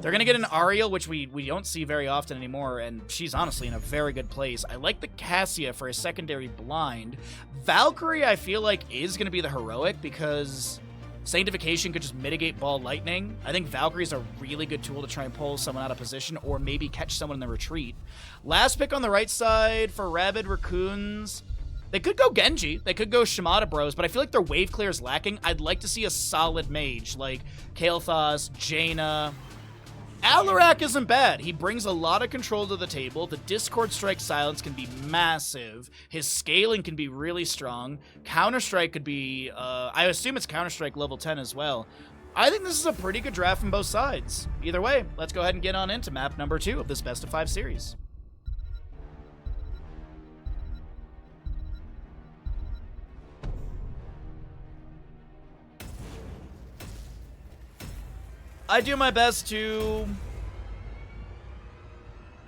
They're going to get an Ariel, which we don't see very often anymore, and she's honestly in a very good place. I like the Cassia for a secondary blind. Valkyrie, I feel like, is going to be the heroic because Sanctification could just mitigate ball lightning. I think Valkyrie's a really good tool to try and pull someone out of position or maybe catch someone in the retreat. Last pick on the right side for Rabid Raccoons. They could go Genji, they could go Shimada Bros, but I feel like their wave clear is lacking. I'd like to see a solid mage like Kael'thas, Jaina. Alarak isn't bad. He brings a lot of control to the table. The Discord Strike silence can be massive. His scaling can be really strong. Counter-Strike could be, I assume it's Counter-Strike level 10 as well. I think this is a pretty good draft from both sides. Either way, let's go ahead and get on into map number 2 of this best of 5 series. I do my best to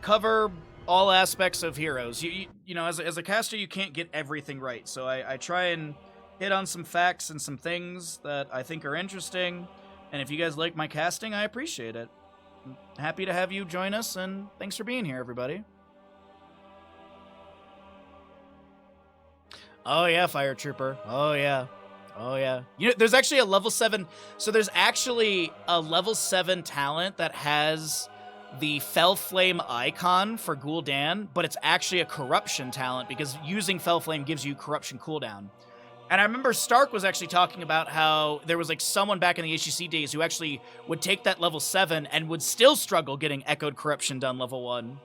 cover all aspects of heroes. You know, as a caster, you can't get everything right. So I try and hit on some facts and some things that I think are interesting. And if you guys like my casting, I appreciate it. I'm happy to have you join us, and thanks for being here, everybody. Oh yeah, Fire Trooper. Oh yeah. Oh, yeah. You know, there's actually a level 7... So there's actually a level 7 talent that has the Fel Flame icon for Gul'dan, but it's actually a Corruption talent because using Fel Flame gives you Corruption cooldown. And I remember Stark was actually talking about how there was like someone back in the HGC days who actually would take that level 7 and would still struggle getting Echoed Corruption done level 1.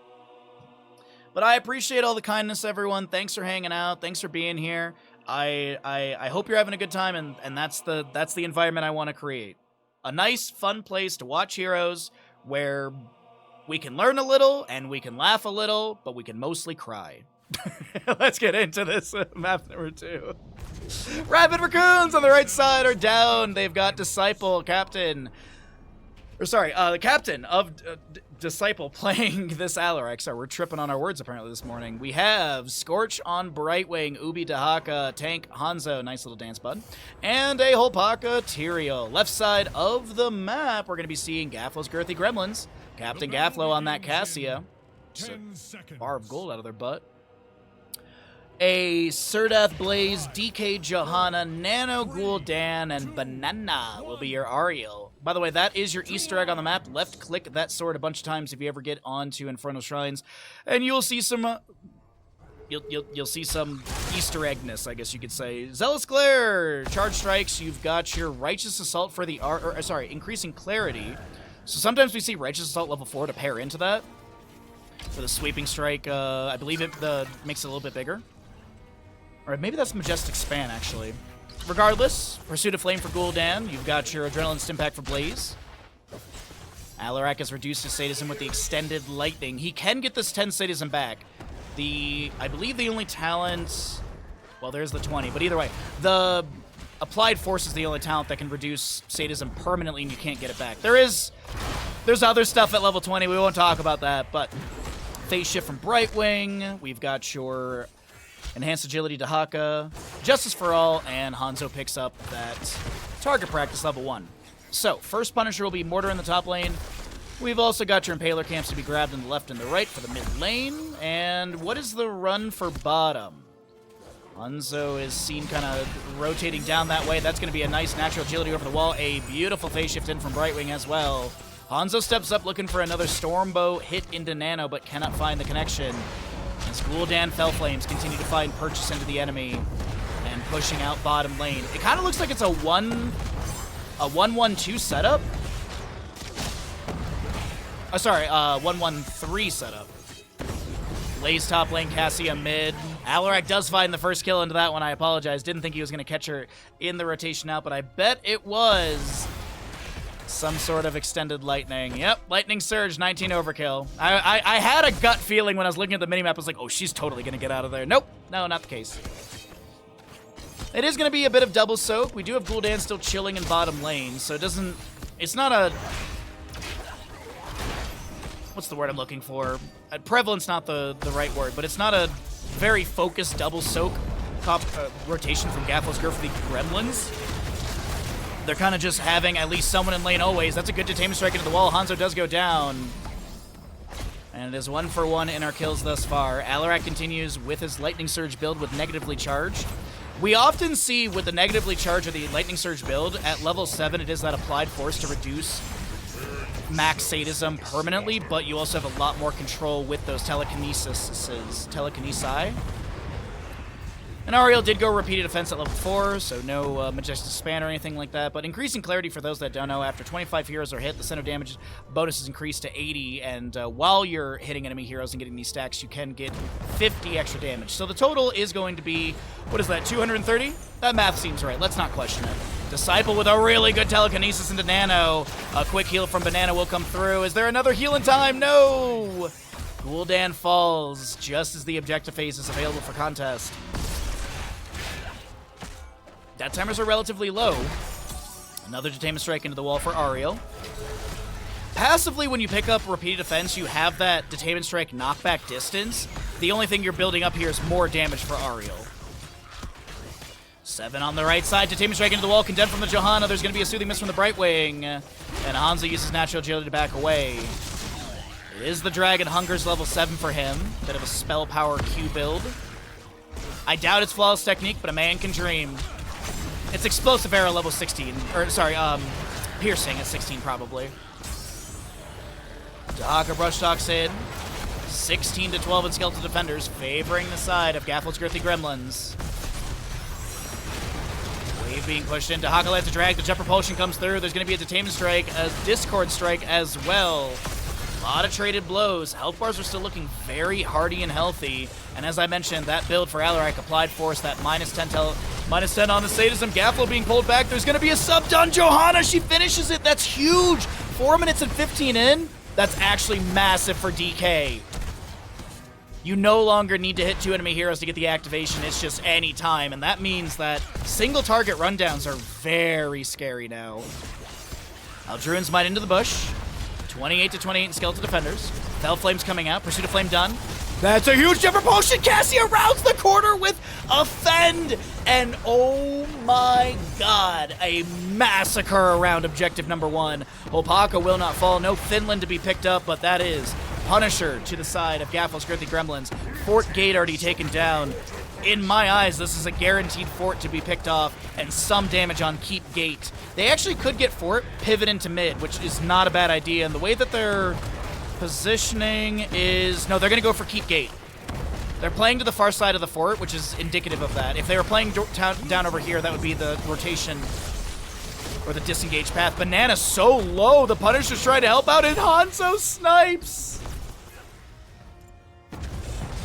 But I appreciate all the kindness, everyone. Thanks for hanging out. Thanks for being here. I hope you're having a good time, and that's the environment I want to create. A nice, fun place to watch heroes where we can learn a little and we can laugh a little, but we can mostly cry. Let's get into this map number 2. Rabid Raccoons on the right side are down. They've got Disciple, Captain. Or sorry, the Captain of Disciple playing this Alarak. So we're tripping on our words apparently this morning. We have Scorch on Brightwing, Ubi Dahaka, Tank Hanzo, nice little dance bud, and a Holpaka Tyrael. Left side of the map, we're going to be seeing Gafflo's Girthy Gremlins. Captain Gafflo on that Cassia. Bar of gold out of their butt. a Surdeath Blaze, DK Johanna, Nano Gul'dan, and Banana will be your Ariel. By the way, that is your Easter egg on the map. Left-click that sword a bunch of times if you ever get onto Infernal Shrines, and you'll see some... You'll see some Easter eggness, I guess you could say. Zealous Glare, charge strikes. You've got your Righteous Assault for the increasing clarity. So sometimes we see Righteous Assault level 4 to pair into that. For the sweeping strike, I believe it makes it a little bit bigger. Or maybe that's Majestic Span, actually. Regardless, Pursuit of Flame for Gul'dan. You've got your Adrenaline Stimpack for Blaze. Alarak has reduced his sadism with the Extended Lightning. He can get this 10 sadism back. I believe the only talent... Well, there's the 20, but either way, the Applied Force is the only talent that can reduce sadism permanently and you can't get it back. There's other stuff at level 20, we won't talk about that, but Phase Shift from Brightwing, we've got your Enhanced Agility to Haka, Justice for All, and Hanzo picks up that Target Practice level 1. So, first Punisher will be Mortar in the top lane. We've also got your Impaler camps to be grabbed in the left and the right for the mid lane. And what is the run for bottom? Hanzo is seen kind of rotating down that way. That's going to be a nice natural agility over the wall. A beautiful phase shift in from Brightwing as well. Hanzo steps up looking for another Stormbow hit into Nano, but cannot find the connection. As Gul'dan Fell Flames continue to find purchase into the enemy and pushing out bottom lane. It kind of looks like it's a 1-1-2 setup. Oh, sorry, 1-1-3 setup. Blaze top lane, Cassia mid. Alarak does find the first kill into that one. I apologize. Didn't think he was going to catch her in the rotation out, but I bet it was some sort of extended lightning. Yep, lightning surge, 19 overkill. I had a gut feeling when I was looking at the minimap. I was like, oh, she's totally going to get out of there. Nope, no, not the case. It is going to be a bit of double soak. We do have Gul'dan still chilling in bottom lane, so it's not a... What's the word I'm looking for? Prevalent's not the right word, but it's not a very focused double soak rotation from Gaffel's Girl for the Gremlins. They're kind of just having at least someone in lane always. That's a good detainment strike into the wall. Hanzo does go down. And it is 1-for-1 in our kills thus far. Alarak continues with his Lightning Surge build with negatively charged. We often see with the negatively charged or the Lightning Surge build, at level 7 it is that applied force to reduce max sadism permanently, but you also have a lot more control with those telekinesi. And Ariel did go repeated offense at level 4, so no Majestic Span or anything like that, but increasing clarity for those that don't know, after 25 heroes are hit, the center of damage bonus is increased to 80, and while you're hitting enemy heroes and getting these stacks, you can get 50 extra damage. So the total is going to be, what is that, 230? That math seems right, let's not question it. Disciple with a really good telekinesis into Nano. A quick heal from Banana will come through. Is there another heal in time? No! Gul'dan falls just as the objective phase is available for contest. Death timers are relatively low. Another detainment strike into the wall for Ariel. Passively, when you pick up repeated offense, you have that detainment strike knockback distance. The only thing you're building up here is more damage for Ariel. 7 on the right side, detainment strike into the wall, condemned from the Johanna. There's going to be a soothing miss from the Brightwing. And Hanzo uses natural agility to back away. It is the Dragon Hunger's level 7 for him. Bit of a spell power Q build. I doubt it's flawless technique, but a man can dream. It's explosive arrow level 16. Or, sorry, piercing at 16 probably. Dahaka brush talks in. 16 to 12 in skeletal defenders, favoring the side of Gaffel's Girthy Gremlins. Wave being pushed in. Dahaka lands a drag. The jet propulsion comes through. There's going to be a detainment strike, a discord strike as well. A lot of traded blows. Health bars are still looking very hardy and healthy. And as I mentioned, that build for Alarak applied force, that minus 10 on the sadism. Gafflo being pulled back. There's going to be a sub done. Johanna, she finishes it. That's huge. 4 minutes and 15 in. That's actually massive for DK. You no longer need to hit 2 enemy heroes to get the activation. It's just any time. And that means that single target rundowns are very scary now. Aldruin's Might into the bush. 28 to 28 in skeletal defenders. Fell Flame's coming out. Pursuit of Flame done. That's a huge jet propulsion. Cassia rounds the corner with a fend. And oh my god, a massacre around objective number 1. Opaka will not fall. No Finland to be picked up, but that is Punisher to the side of Gaffel's Girthy Gremlins. Fort Gate already taken down. in my eyes, this is a guaranteed fort to be picked off and some damage on keep gate. They actually could get fort, pivot into mid, which is not a bad idea. And the way that they're positioning is... No, they're going to go for keep gate. They're playing to the far side of the fort, which is indicative of that. If they were playing down over here, that would be the rotation or the disengage path. Banana so low. The Punisher's trying to help out, and Hanzo snipes.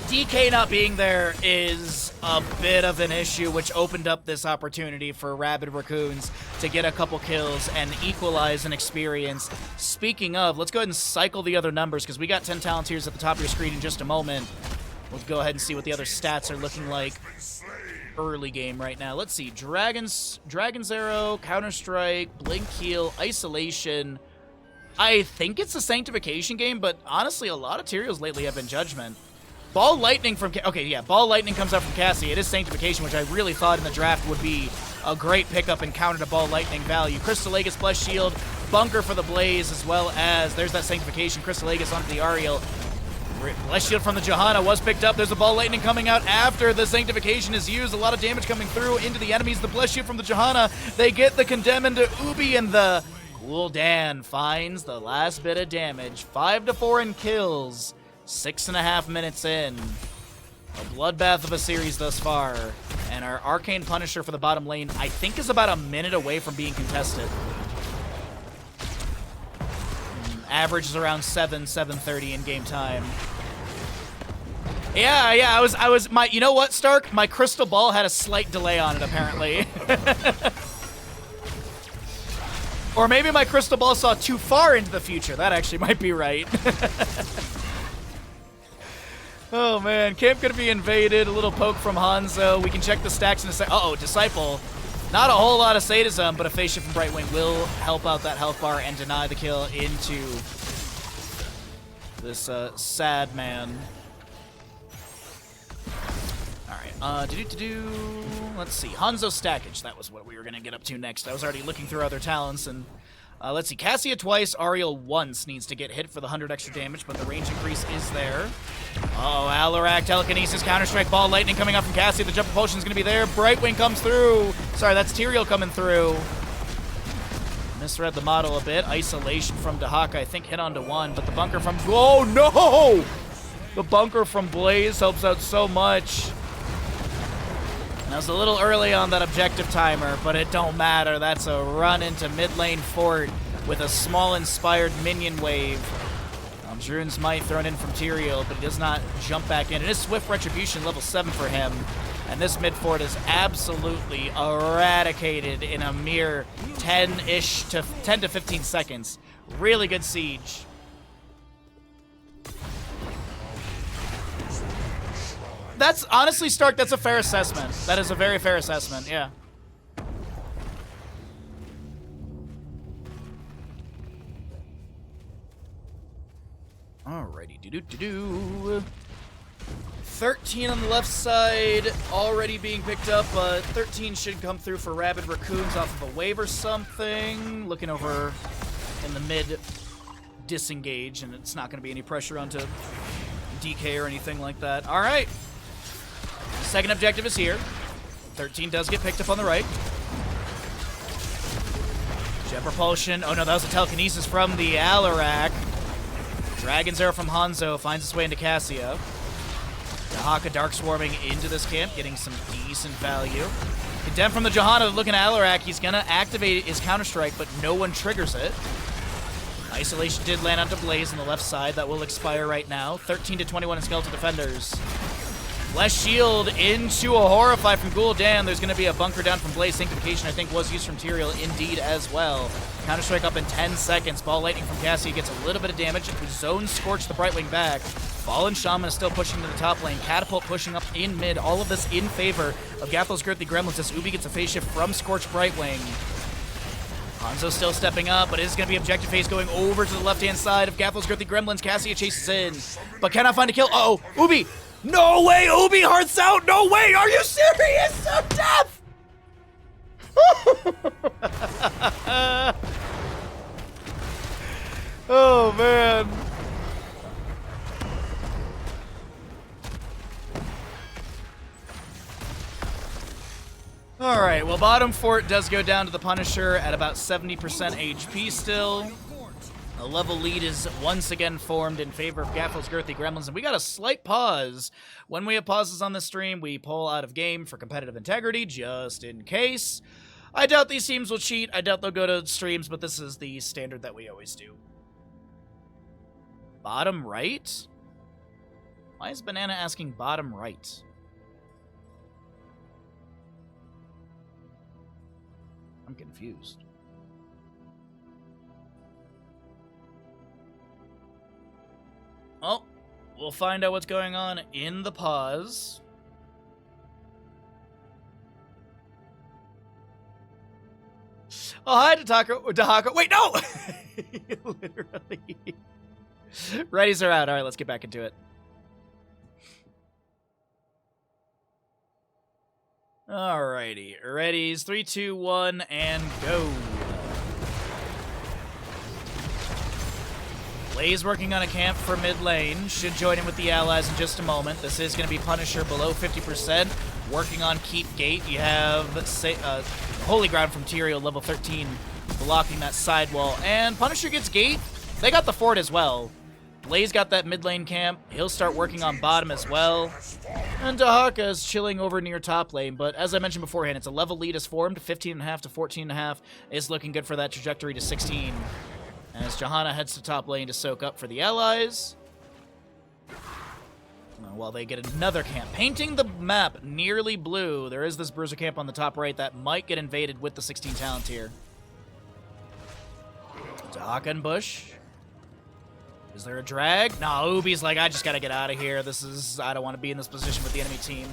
DK not being there is a bit of an issue, which opened up this opportunity for Rabid Raccoons to get a couple kills and equalize an experience. Speaking of, let's go ahead and cycle the other numbers, because we got 10 Talonteers at the top of your screen in just a moment. We'll go ahead and see what the other stats are looking like early game right now. Let's see. Dragon's Arrow, Counter-Strike, Blink Heal, Isolation. I think it's a Sanctification game, but honestly, a lot of Tyrios lately have been Judgment. Ball Lightning from... Okay, yeah, Ball Lightning comes out from Cassie. It is Sanctification, which I really thought in the draft would be a great pickup and counter to Ball Lightning value. Crystal Aegis Bless Shield, Bunker for the Blaze, as well as... There's that Sanctification. Crystal Aegis onto the Ariel. Bless Shield from the Johanna was picked up. There's a Ball Lightning coming out after the Sanctification is used. A lot of damage coming through into the enemies. The Bless Shield from the Johanna. They get the Condemn into Ubi, and the Gul'dan finds the last bit of damage. 5-4 in kills. 6.5 minutes in. A bloodbath of a series thus far. And our Arcane Punisher for the bottom lane, I think, is about a minute away from being contested. Average is around 7:30 in game time. Yeah, I was my, you know what, Stark? My crystal ball had a slight delay on it, apparently. Or maybe my crystal ball saw too far into the future. That actually might be right. Oh man, camp gonna be invaded. A little poke from Hanzo. We can check the stacks in a sec. Uh-oh, Disciple. Not a whole lot of sadism, but a phase shift from Brightwing will help out that health bar and deny the kill into this sad man. All right, let's see. Hanzo Stackage, that was what we were going to get up to next. I was already looking through other talents, and let's see. Cassia twice, Ariel once needs to get hit for the 100 extra damage, but the range increase is there. Oh, Alarak, Telekinesis, Counter-Strike, Ball Lightning coming out from Cassia. The Jump Propulsion is going to be there. Brightwing comes through. Sorry, that's Tyrael coming through. Misread the model a bit. Isolation from Dahaka, I think, hit onto one, but the bunker from... Oh, no! The bunker from Blaze helps out so much. That was a little early on that objective timer, but it don't matter. That's a run into mid lane fort with a small inspired minion wave. Drune's Might thrown in from Tyrael, but he does not jump back in. It is Swift Retribution, level 7 for him. And this mid fort is absolutely eradicated in a mere 10 to 15 seconds. Really good siege. That's honestly, Stark, that's a fair assessment. That is a very fair assessment, yeah. Alrighty, 13 on the left side, already being picked up. 13 should come through for Rabid Raccoons off of a wave or something. Looking over in the mid, disengage, and it's not going to be any pressure onto DK or anything like that. All right. Second objective is here. 13 does get picked up on the right. Jet Propulsion. Oh no, that was a Telekinesis from the Alarak. Dragon's Arrow from Hanzo finds its way into Cassia. Dahaka Dark Swarming into this camp, getting some decent value. Condemn from the Johanna, looking at Alarak. He's going to activate his Counter-Strike, but no one triggers it. Isolation did land onto Blaze on the left side. That will expire right now. 13-21 in Skeletal Defenders. Bless Shield into a Horrify from Gul'dan. There's going to be a bunker down from Blaze. Sanctification, I think, was used from Tyrael indeed as well. Counter-Strike up in 10 seconds. Ball Lightning from Cassie gets a little bit of damage. Zone Scorch the Brightwing back. Fallen Shaman is still pushing to the top lane. Catapult pushing up in mid. All of this in favor of Gathos Girthy Gremlins as Ubi gets a phase shift from Scorch Brightwing. Hanzo still stepping up, but it is going to be objective phase going over to the left-hand side of Gathos Girthy Gremlins. Cassia chases in, but cannot find a kill. Uh-oh, Ubi! No way, Ubi hearts out! No way! Are you serious? So death! Oh, man. Alright, well, bottom fort does go down to the Punisher at about 70% HP still. A level lead is once again formed in favor of Gaffle's Girthy Gremlins, and we got a slight pause. When we have pauses on the stream, we pull out of game for competitive integrity, just in case. I doubt these teams will cheat. I doubt they'll go to streams, but this is the standard that we always do. Bottom right? Why is Banana asking bottom right? I'm confused. Well, we'll find out what's going on in the pause. Oh, hi, Dahaka. Wait, no! Literally. Readies are out. All right, let's get back into it. Alrighty. Readies. 3, 2, 1, and go. Blaze working on a camp for mid lane. Should join in with the allies in just a moment. This is going to be Punisher below 50%. Working on Keep Gate. You have Holy Ground from Tyrael, level 13, blocking that side wall. And Punisher gets Gate. They got the fort as well. Blaze got that mid lane camp. He'll start working on bottom as well. And Dahaka is chilling over near top lane. But as I mentioned beforehand, it's a level lead is formed. 15.5 to 14.5 is looking good for that trajectory to 16. As Johanna heads to top lane to soak up for the allies. While they get another camp. Painting the map nearly blue. There is this bruiser camp on the top right that might get invaded with the 16 talent here. Dahaka and Bush. Is there a drag? No, Ubi's like, I just gotta get out of here. I don't want to be in this position with the enemy team.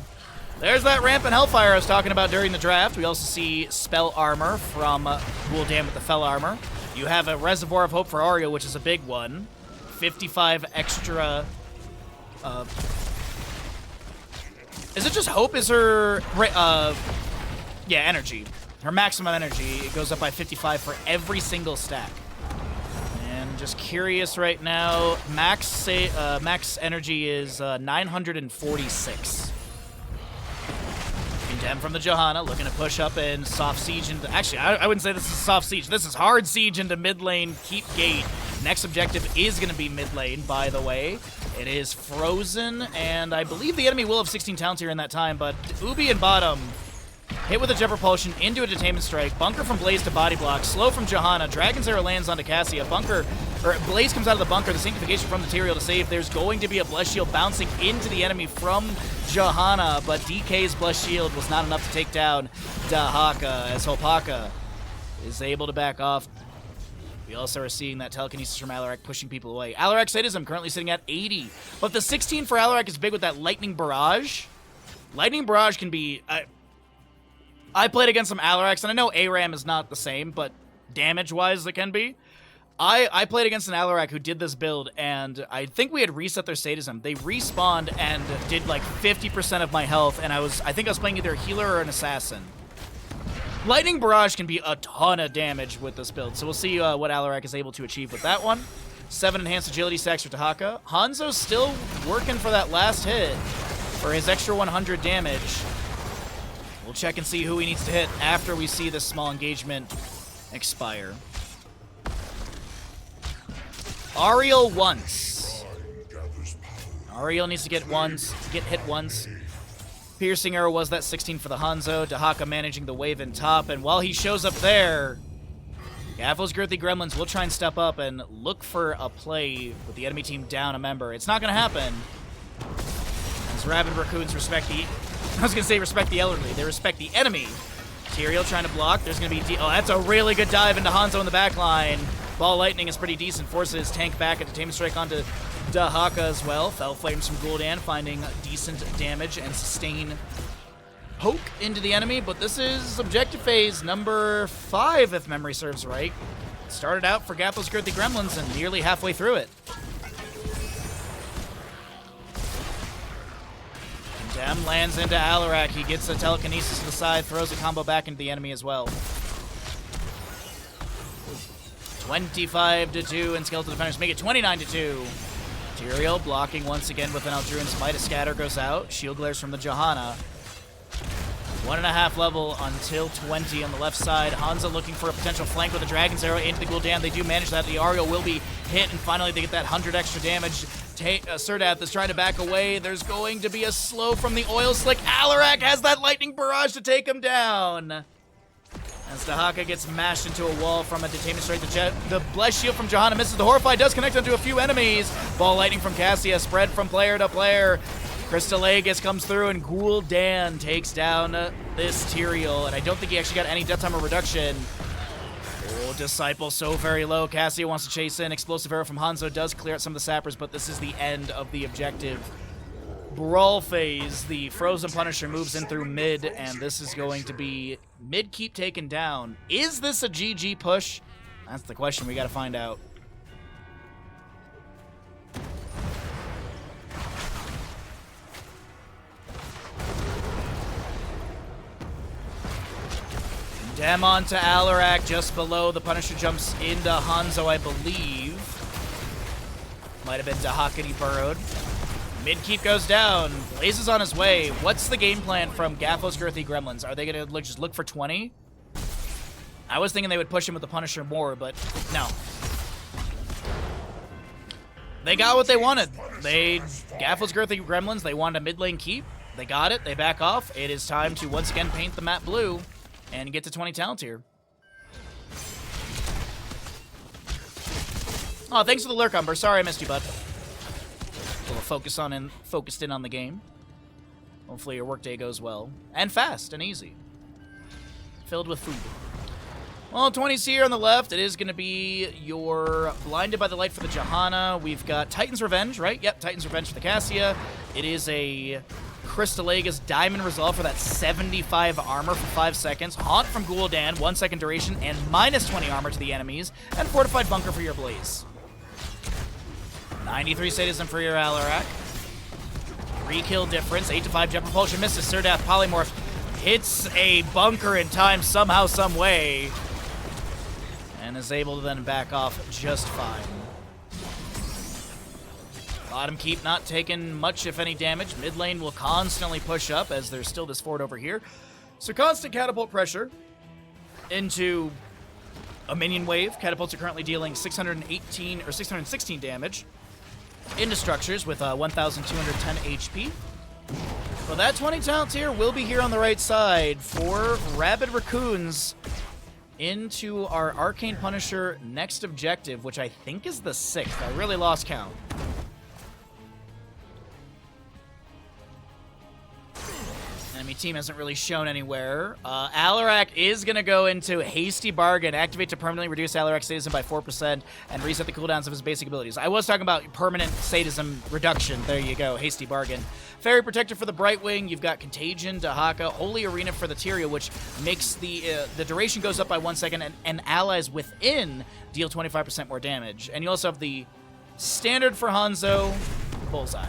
There's that rampant Hellfire I was talking about during the draft. We also see Spell Armor from Gul'dan with the Fell Armor. You have a Reservoir of Hope for Ario, which is a big one. 55 extra... is it just Hope? Is her... yeah, energy. Her maximum energy, it goes up by 55 for every single stack. And just curious right now, max energy is 946. Condemn from the Johanna, looking to push up and soft siege into... Actually, I wouldn't say this is soft siege. This is hard siege into mid lane, keep gate. Next objective is going to be mid lane, by the way. It is frozen, and I believe the enemy will have 16 talents here in that time, but Ubi and bottom hit with a Jet Propulsion into a Detainment Strike. Bunker from Blaze to body block. Slow from Johanna. Dragon's Arrow lands onto Cassia. Blaze comes out of the bunker. The Sanctification from the Tyrael to save. There's going to be a Blessed Shield bouncing into the enemy from Johanna, but DK's Blessed Shield was not enough to take down Dahaka, as Hopaka is able to back off. We also are seeing that telekinesis from Alarak pushing people away. Alarak sadism currently sitting at 80, but the 16 for Alarak is big with that Lightning Barrage. Lightning Barrage can be... I played against some Alaraks, and I know ARAM is not the same, but damage-wise it can be. I played against an Alarak who did this build, and I think we had reset their sadism. They respawned and did like 50% of my health, and I think I was playing either a healer or an assassin. Lightning Barrage can be a ton of damage with this build, so we'll see what Alarak is able to achieve with that one. 7 enhanced agility stacks for Dahaka. Hanzo's still working for that last hit for his extra 100 damage. We'll check and see who he needs to hit after we see this small engagement expire. Ariel once. Ariel needs to get hit once. Piercing Arrow was that 16 for the Hanzo. Dahaka managing the wave in top, and while he shows up there, Gaffle's Girthy Gremlins will try and step up and look for a play with the enemy team down a member. It's not going to happen. As Rabid Raccoons respect the... I was going to say respect the elderly. They respect the enemy. Tyrael trying to block. There's going to be... oh, that's a really good dive into Hanzo in the back line. Ball Lightning is pretty decent. Forces tank back at Detainment Strike onto Dahaka as well. Fell Flames from Gul'dan finding decent damage and sustain poke into the enemy. But this is objective phase number 5, if memory serves right. Started out for Gaffle's Girthy Gremlins and nearly halfway through it. Dem lands into Alarak. He gets a telekinesis to the side, throws a combo back into the enemy as well. 25-2, and Skeletal Defenders make it 29-2. Tyrael blocking once again with an Eldruin's Might. A scatter goes out. Shield glares from the Johanna. 1.5 level until 20 on the left side. Hanzo looking for a potential flank with a Dragon's Arrow into the Gul'dan. They do manage that. The Ariel will be hit, and finally they get that 100 extra damage. Surdath is trying to back away. There's going to be a slow from the Oil Slick. Alarak has that Lightning Barrage to take him down. As Dahaka gets mashed into a wall from a Detainment Strike, the Blessed Shield from Johanna misses. The Horrify does connect onto a few enemies. Ball Lightning from Cassia, spread from player to player. Crystal Aegis comes through, and Gul'dan takes down this Tyrael, and I don't think he actually got any death timer reduction. Oh, Disciple so very low. Cassia wants to chase in. Explosive Arrow from Hanzo does clear out some of the sappers, but this is the end of the objective. Brawl phase, the Frozen Punisher moves in through mid, and this is going to be mid keep taken down. Is this a GG push? That's the question we got to find out. Dem onto Alarak, just below. The Punisher jumps into Hanzo, I believe. Might have been Dahakity burrowed. Mid-keep goes down. Blaze is on his way. What's the game plan from Gaffos Girthy Gremlins? Are they going to just look for 20? I was thinking they would push him with the Punisher more, but no. They got what they wanted. Gaffos Girthy Gremlins, they wanted a mid lane keep. They got it. They back off. It is time to once again paint the map blue and get to 20 talent here. Oh, thanks for the lurk, Umber. Sorry I missed you, bud. A little focused in on the game. Hopefully your workday goes well. And fast and easy. Filled with food. Well, 20's here on the left. It is going to be your Blinded by the Light for the Johanna. We've got Titan's Revenge, right? Yep, Titan's Revenge for the Cassia. It is a Crystal Aegis Diamond Resolve for that 75 armor for 5 seconds. Haunt from Gul'dan, 1 second duration, and minus 20 armor to the enemies. And Fortified Bunker for your Blaze. 93 sadism for your Alarak. 3 kill difference. 8 to 5 jet propulsion misses. Surdath polymorph hits a bunker in time somehow, some way, and is able to then back off just fine. Bottom keep not taking much, if any, damage. Mid lane will constantly push up as there's still this fort over here. So constant catapult pressure into a minion wave. Catapults are currently dealing 618 or 616 damage into structures with 1,210 HP. Well, that 20 talent tier will be here on the right side for Rabid Raccoons into our Arcane Punisher next objective, which I think is the 6th. I really lost count. Enemy team hasn't really shown anywhere. Alarak is going to go into Hasty Bargain, activate to permanently reduce Alarak's sadism by 4% and reset the cooldowns of his basic abilities. I was talking about permanent sadism reduction. There you go, Hasty Bargain. Fairy Protector for the Brightwing. You've got Contagion, Dahaka, Holy Arena for the Tyrael, which makes the duration goes up by 1 second, and allies within deal 25% more damage. And you also have the standard for Hanzo, Bullseye.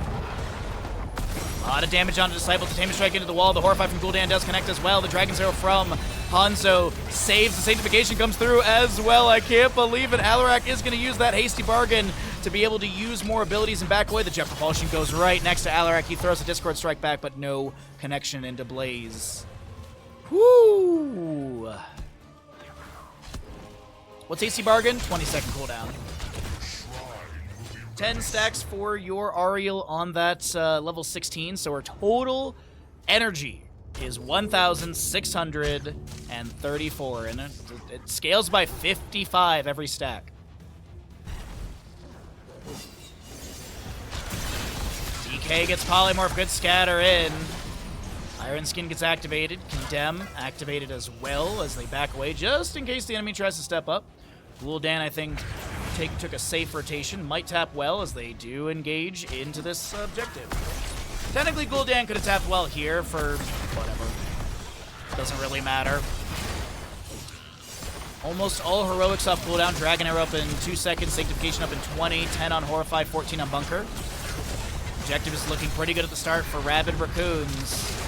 A lot of damage onto Disciple. Detainment Strike into the wall. The Horrify from Gul'dan does connect as well. The Dragon's Arrow from Hanzo saves. The Sanctification comes through as well. I can't believe it. Alarak is going to use that Hasty Bargain to be able to use more abilities and back away. The Jet Propulsion goes right next to Alarak. He throws a Discord Strike back, but no connection into Blaze. Whoo! What's Hasty Bargain? 20-second cooldown. 10 stacks for your Ariel on that level 16, so our total energy is 1,634, and it scales by 55 every stack. DK gets Polymorph, good scatter in. Iron Skin gets activated, Condemn activated as well as they back away, just in case the enemy tries to step up. Gul'dan, I think, took a safe rotation. Might tap well as they do engage into this objective. Technically, Gul'dan could have tapped well here for whatever. Doesn't really matter. Almost all heroics off cooldown. Dragon Arrow up in 2 seconds. Sanctification up in 20. 10 on Horrify. 14 on Bunker. Objective is looking pretty good at the start for Rabid Raccoons.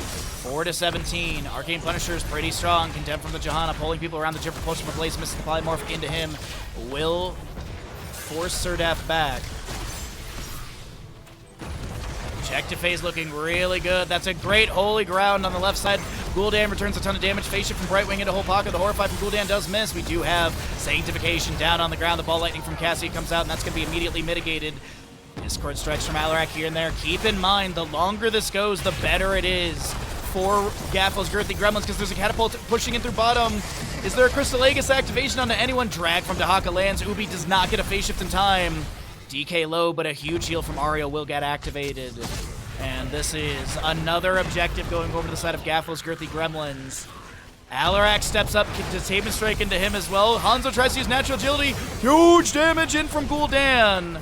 4 to 17. Arcane Punisher is pretty strong. Condemned from the Johanna, pulling people around the Jet Propulsion from Blaze, misses the Polymorph into him. Will force Surdath back. Objective phase looking really good. That's a great holy ground on the left side. Gul'dan returns a ton of damage. Face shift from Brightwing into Whole Pocket. The Horrify from Gul'dan does miss. We do have Sanctification down on the ground. The Ball Lightning from Cassie comes out, and that's going to be immediately mitigated. Discord strikes from Alarak here and there. Keep in mind, the longer this goes, the better it is for Gafflo's Girthy Gremlins, because there's a catapult pushing in through bottom. Is there a Crystal Aegis activation onto anyone? Drag from Dahaka lands. Ubi does not get a face shift in time. DK low, but a huge heal from Ariel will get activated. And this is another objective going over to the side of Gafflo's Girthy Gremlins. Alarak steps up to Taban Strike into him as well. Hanzo tries to use Natural Agility. Huge damage in from Gul'dan.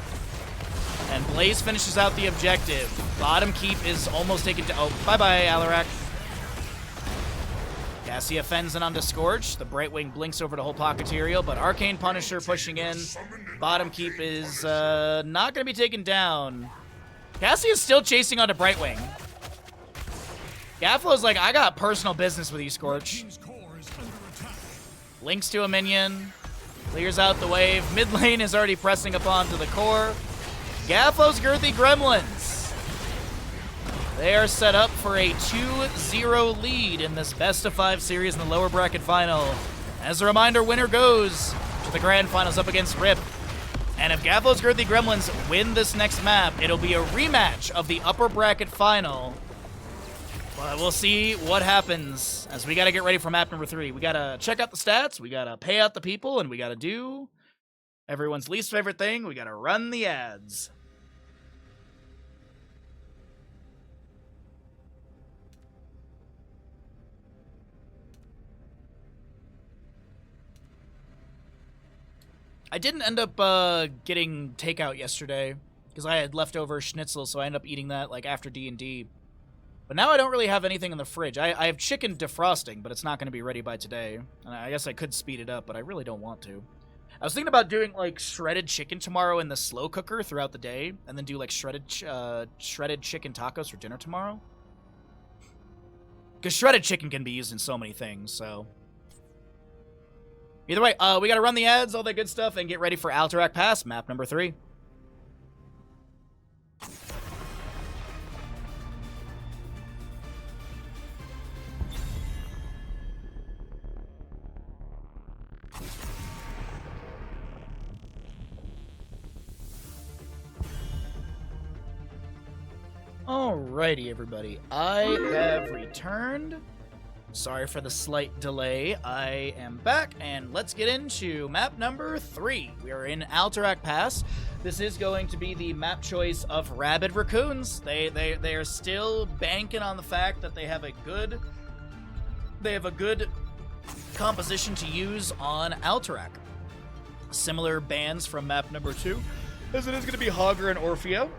And Blaze finishes out the objective. Bottom keep is almost taken to... Oh, bye-bye, Alarak. Cassia fends in onto Scorch. The Brightwing blinks over to Whole Pocketerial, but Arcane Punisher pushing in. Bottom keep is not going to be taken down. Cassie is still chasing onto Brightwing. Gafflo's like, I got personal business with you, Scorch. Links to a minion. Clears out the wave. Mid lane is already pressing upon to the core. Gafflo's Girthy Gremlins. They are set up for a 2-0 lead in this best-of-5 series in the lower bracket final. As a reminder, winner goes to the grand finals up against Rip. And if Gafflo's Girthy Gremlins win this next map, it'll be a rematch of the upper bracket final. But we'll see what happens, as we got to get ready for map number 3. We got to check out the stats, we got to pay out the people, and we got to do everyone's least favorite thing. We got to run the ads. I didn't end up getting takeout yesterday because I had leftover schnitzel, so I ended up eating that like after D&D. But now I don't really have anything in the fridge. I have chicken defrosting, but it's not going to be ready by today. And I guess I could speed it up, but I really don't want to. I was thinking about doing like shredded chicken tomorrow in the slow cooker throughout the day, and then do like shredded chicken tacos for dinner tomorrow. Because shredded chicken can be used in so many things, so... Either way, we gotta run the ads, all that good stuff, and get ready for Alterac Pass, map number 3. Alrighty, everybody. I have returned. Sorry for the slight delay. I am back, and let's get into map number 3. We are in Alterac Pass. This is going to be the map choice of Rabid Raccoons. They are still banking on the fact that they have a good composition to use on Alterac. Similar bans from map number 2, as it is going to be Hogger and Orfeo.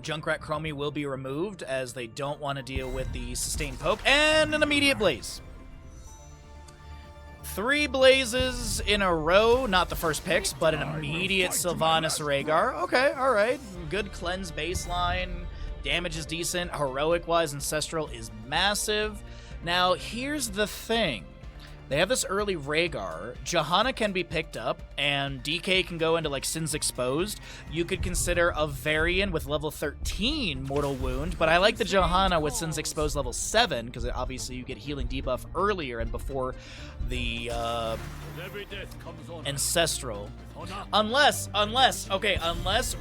Junkrat Chromie will be removed, as they don't want to deal with the sustained poke, and an immediate blaze. 3 blazes in a row, not the first picks, but an immediate Sylvanas Rhaegar. Okay, alright. Good cleanse baseline. Damage is decent. Heroic-wise, Ancestral is massive. Now, here's the thing. They have this early Rhaegar. Johanna can be picked up, and DK can go into, like, Sins Exposed. You could consider a Varian with level 13 Mortal Wound, but I like the Johanna with Sins Exposed level 7, because obviously you get healing debuff earlier and before the Ancestral. Unless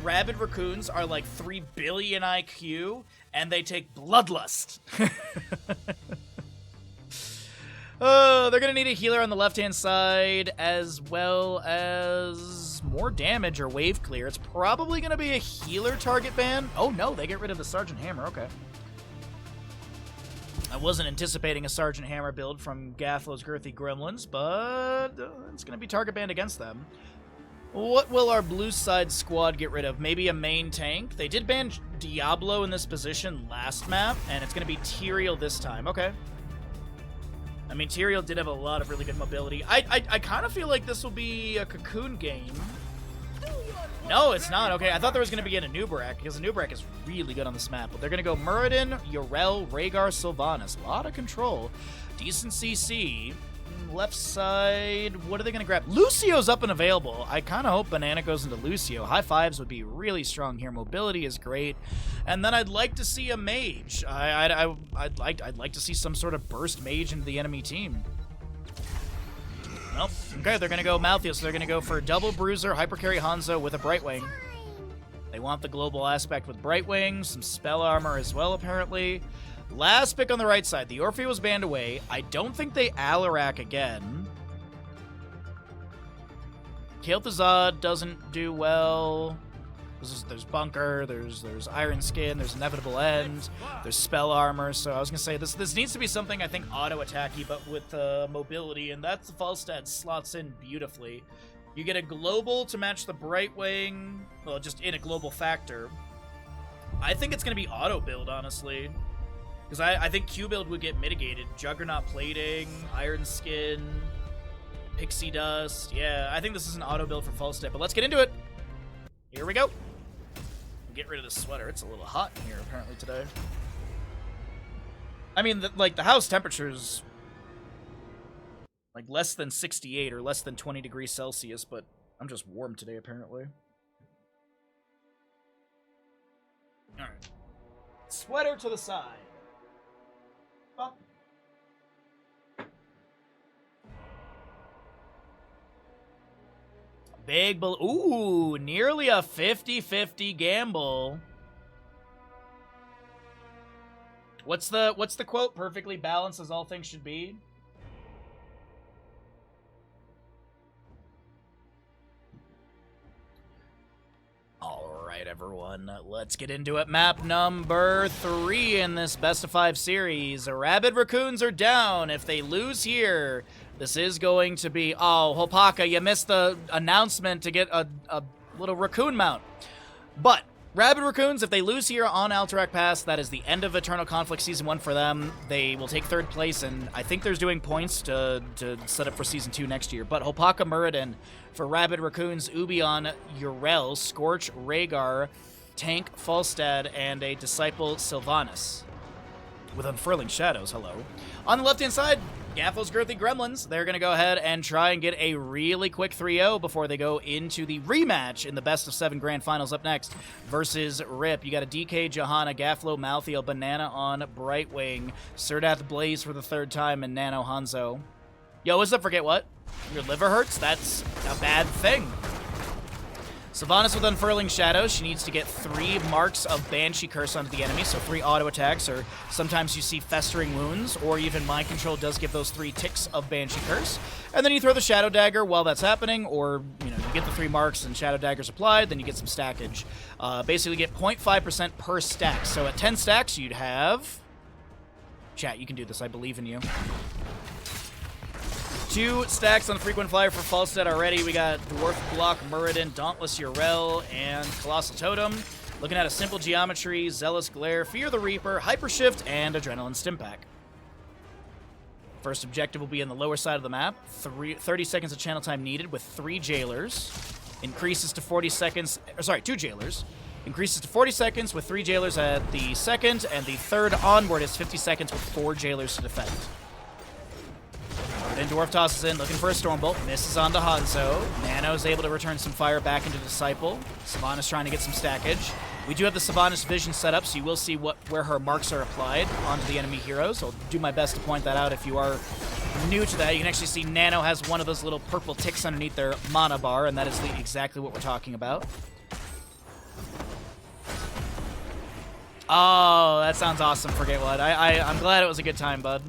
Rabid Raccoons are, like, 3 billion IQ, and they take Bloodlust. Oh, they're going to need a healer on the left-hand side, as well as more damage or wave clear. It's probably going to be a healer target ban. Oh, no, they get rid of the Sergeant Hammer. Okay. I wasn't anticipating a Sergeant Hammer build from Gafflo's Girthy Gremlins, but it's going to be target banned against them. What will our blue side squad get rid of? Maybe a main tank? They did ban Diablo in this position last map, and it's going to be Tyrael this time. Okay. I mean, Tyrael did have a lot of really good mobility. I kind of feel like this will be a Cocoon game. No, it's not. Okay, I thought there was going to be a Nubarak, because Nubarak is really good on this map. But they're going to go Muradin, Yrel, Rhaegar, Sylvanas. A lot of control. Decent CC. Left side, what are they going to grab? Lucio's up and available. I kind of hope Banana goes into Lucio. High fives would be really strong here. Mobility is great. And then I'd like to see a mage. I'd like to see some sort of burst mage into the enemy team. Nope. Okay, they're going to go Malthius. So they're going to go for double Bruiser, Hyper Carry Hanzo with a Brightwing. They want the global aspect with Brightwing, some spell armor as well, apparently. Last pick on the right side. The Orphe was banned away. I don't think they Alarak again. Kael'Thuzad doesn't do well. There's Bunker, there's Iron Skin, there's Inevitable End, there's Spell Armor. So I was going to say, this needs to be something, I think, auto-attacky, but with mobility, and that's the Falstad slots in beautifully. You get a global to match the Brightwing, well, just in a global factor. I think it's going to be auto-build, honestly. Because I think Q-build would get mitigated. Juggernaut Plating, Iron Skin, Pixie Dust. Yeah, I think this is an auto-build for Falstad, but let's get into it. Here we go. Get rid of the sweater. It's a little hot in here, apparently, today. I mean, the house temperature's like less than 68 or less than 20 degrees Celsius, but I'm just warm today, apparently. All right. Sweater to the side. Up. Big ooh, nearly a 50-50 gamble. What's the quote? Perfectly balanced as all things should be. Alright, everyone, let's get into it. Map number 3 in this best of 5 series. Rabid Raccoons are down. If they lose here, this is going to be... Oh, Hopaka, you missed the announcement to get a little raccoon mount. But Rabid Raccoons, if they lose here on Alterac Pass, that is the end of Eternal Conflict Season 1 for them. They will take 3rd place, and I think they're doing points to set up for Season 2 next year. But Hopaka Muradin for Rabid Raccoons, Ubion, Urel, Scorch, Rhaegar, Tank, Falstad, and a Disciple Sylvanas. With Unfurling Shadows, hello. On the left-hand side, Gaffle's Girthy Gremlins. They're going to go ahead and try and get a really quick 3-0 before they go into the rematch in the best of 7 grand finals up next versus Rip. You got a DK, Johanna, Gafflo, Malthiel, Banana on Brightwing, Serdath Blaze for the 3rd time, and Nano Hanzo. Yo, what's up? Forget what? Your liver hurts? That's a bad thing. Sylvanas with Unfurling Shadows. She needs to get 3 marks of Banshee Curse onto the enemy, so 3 auto attacks, or sometimes you see Festering Wounds, or even Mind Control does give those 3 ticks of Banshee Curse. And then you throw the Shadow Dagger while that's happening, or, you know, you get the 3 marks and Shadow Dagger's applied, then you get some stackage. Basically get 0.5% per stack. So at 10 stacks, you'd have... Chat, you can do this. I believe in you. 2 stacks on Frequent Flyer for Falstad already. We got Dwarf Block, Muradin, Dauntless Urel, and Colossal Totem. Looking at a simple geometry, Zealous Glare, Fear the Reaper, Hypershift, and Adrenaline Stimpak. First objective will be in the lower side of the map. 30 seconds of channel time needed with 3 Jailers. Increases to 40 seconds... Sorry, 2 Jailers. Increases to 40 seconds with 3 Jailers at the 2nd, and the 3rd onward is 50 seconds with 4 Jailers to defend. Then Dwarf tosses in, looking for a Stormbolt. Misses onto Hanzo. Nano's able to return some fire back into Disciple. Sylvanas trying to get some stackage. We do have the Sylvanas vision set up, so you will see where her marks are applied onto the enemy heroes. I'll do my best to point that out if you are new to that. You can actually see Nano has one of those little purple ticks underneath their mana bar, and that is exactly what we're talking about. Oh, that sounds awesome, Forget What. I'm glad it was a good time, bud.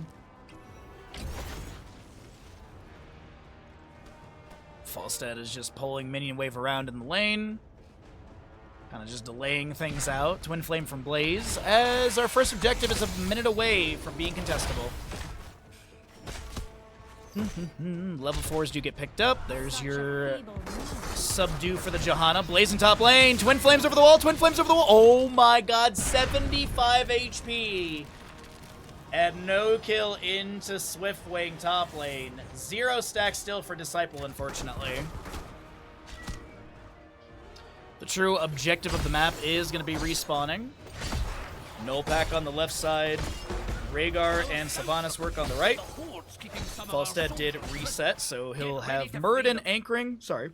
Falstad is just pulling Minion Wave around in the lane. Kind of just delaying things out. Twin Flame from Blaze, as our first objective is a minute away from being contestable. Level 4s do get picked up. There's your subdue for the Johanna. Blazing top lane. Twin Flames over the wall. Twin Flames over the wall. Oh my god, 75 HP. And no kill into Swiftwing top lane. 0 stacks still for Disciple, unfortunately. The true objective of the map is going to be respawning. Null Pack on the left side. Rhaegar and Sylvanas work on the right. Falstad did reset, so he'll have Muradin anchoring. Sorry.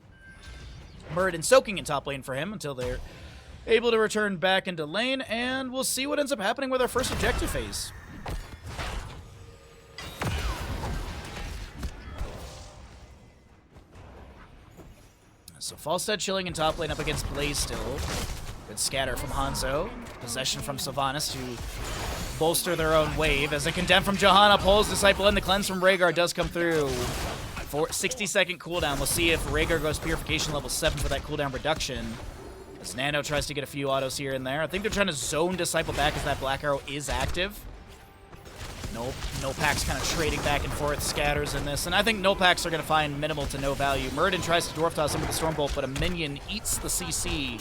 Muradin soaking in top lane for him until they're able to return back into lane, and we'll see what ends up happening with our first objective phase. So Falstad chilling in top lane up against Blaze still. Good scatter from Hanzo. Possession from Sylvanas to bolster their own wave. As a condemn from Johanna pulls Disciple in. The cleanse from Rhaegar does come through. 60-second cooldown. We'll see if Rhaegar goes Purification level 7 for that cooldown reduction. As Nano tries to get a few autos here and there. I think they're trying to zone Disciple back as that Black Arrow is active. Nulpac's kind of trading back and forth, scatters in this, and I think Nulpacs are going to find minimal to no value. Muradin tries to Dwarf Toss him with the Stormbolt, but a minion eats the CC. A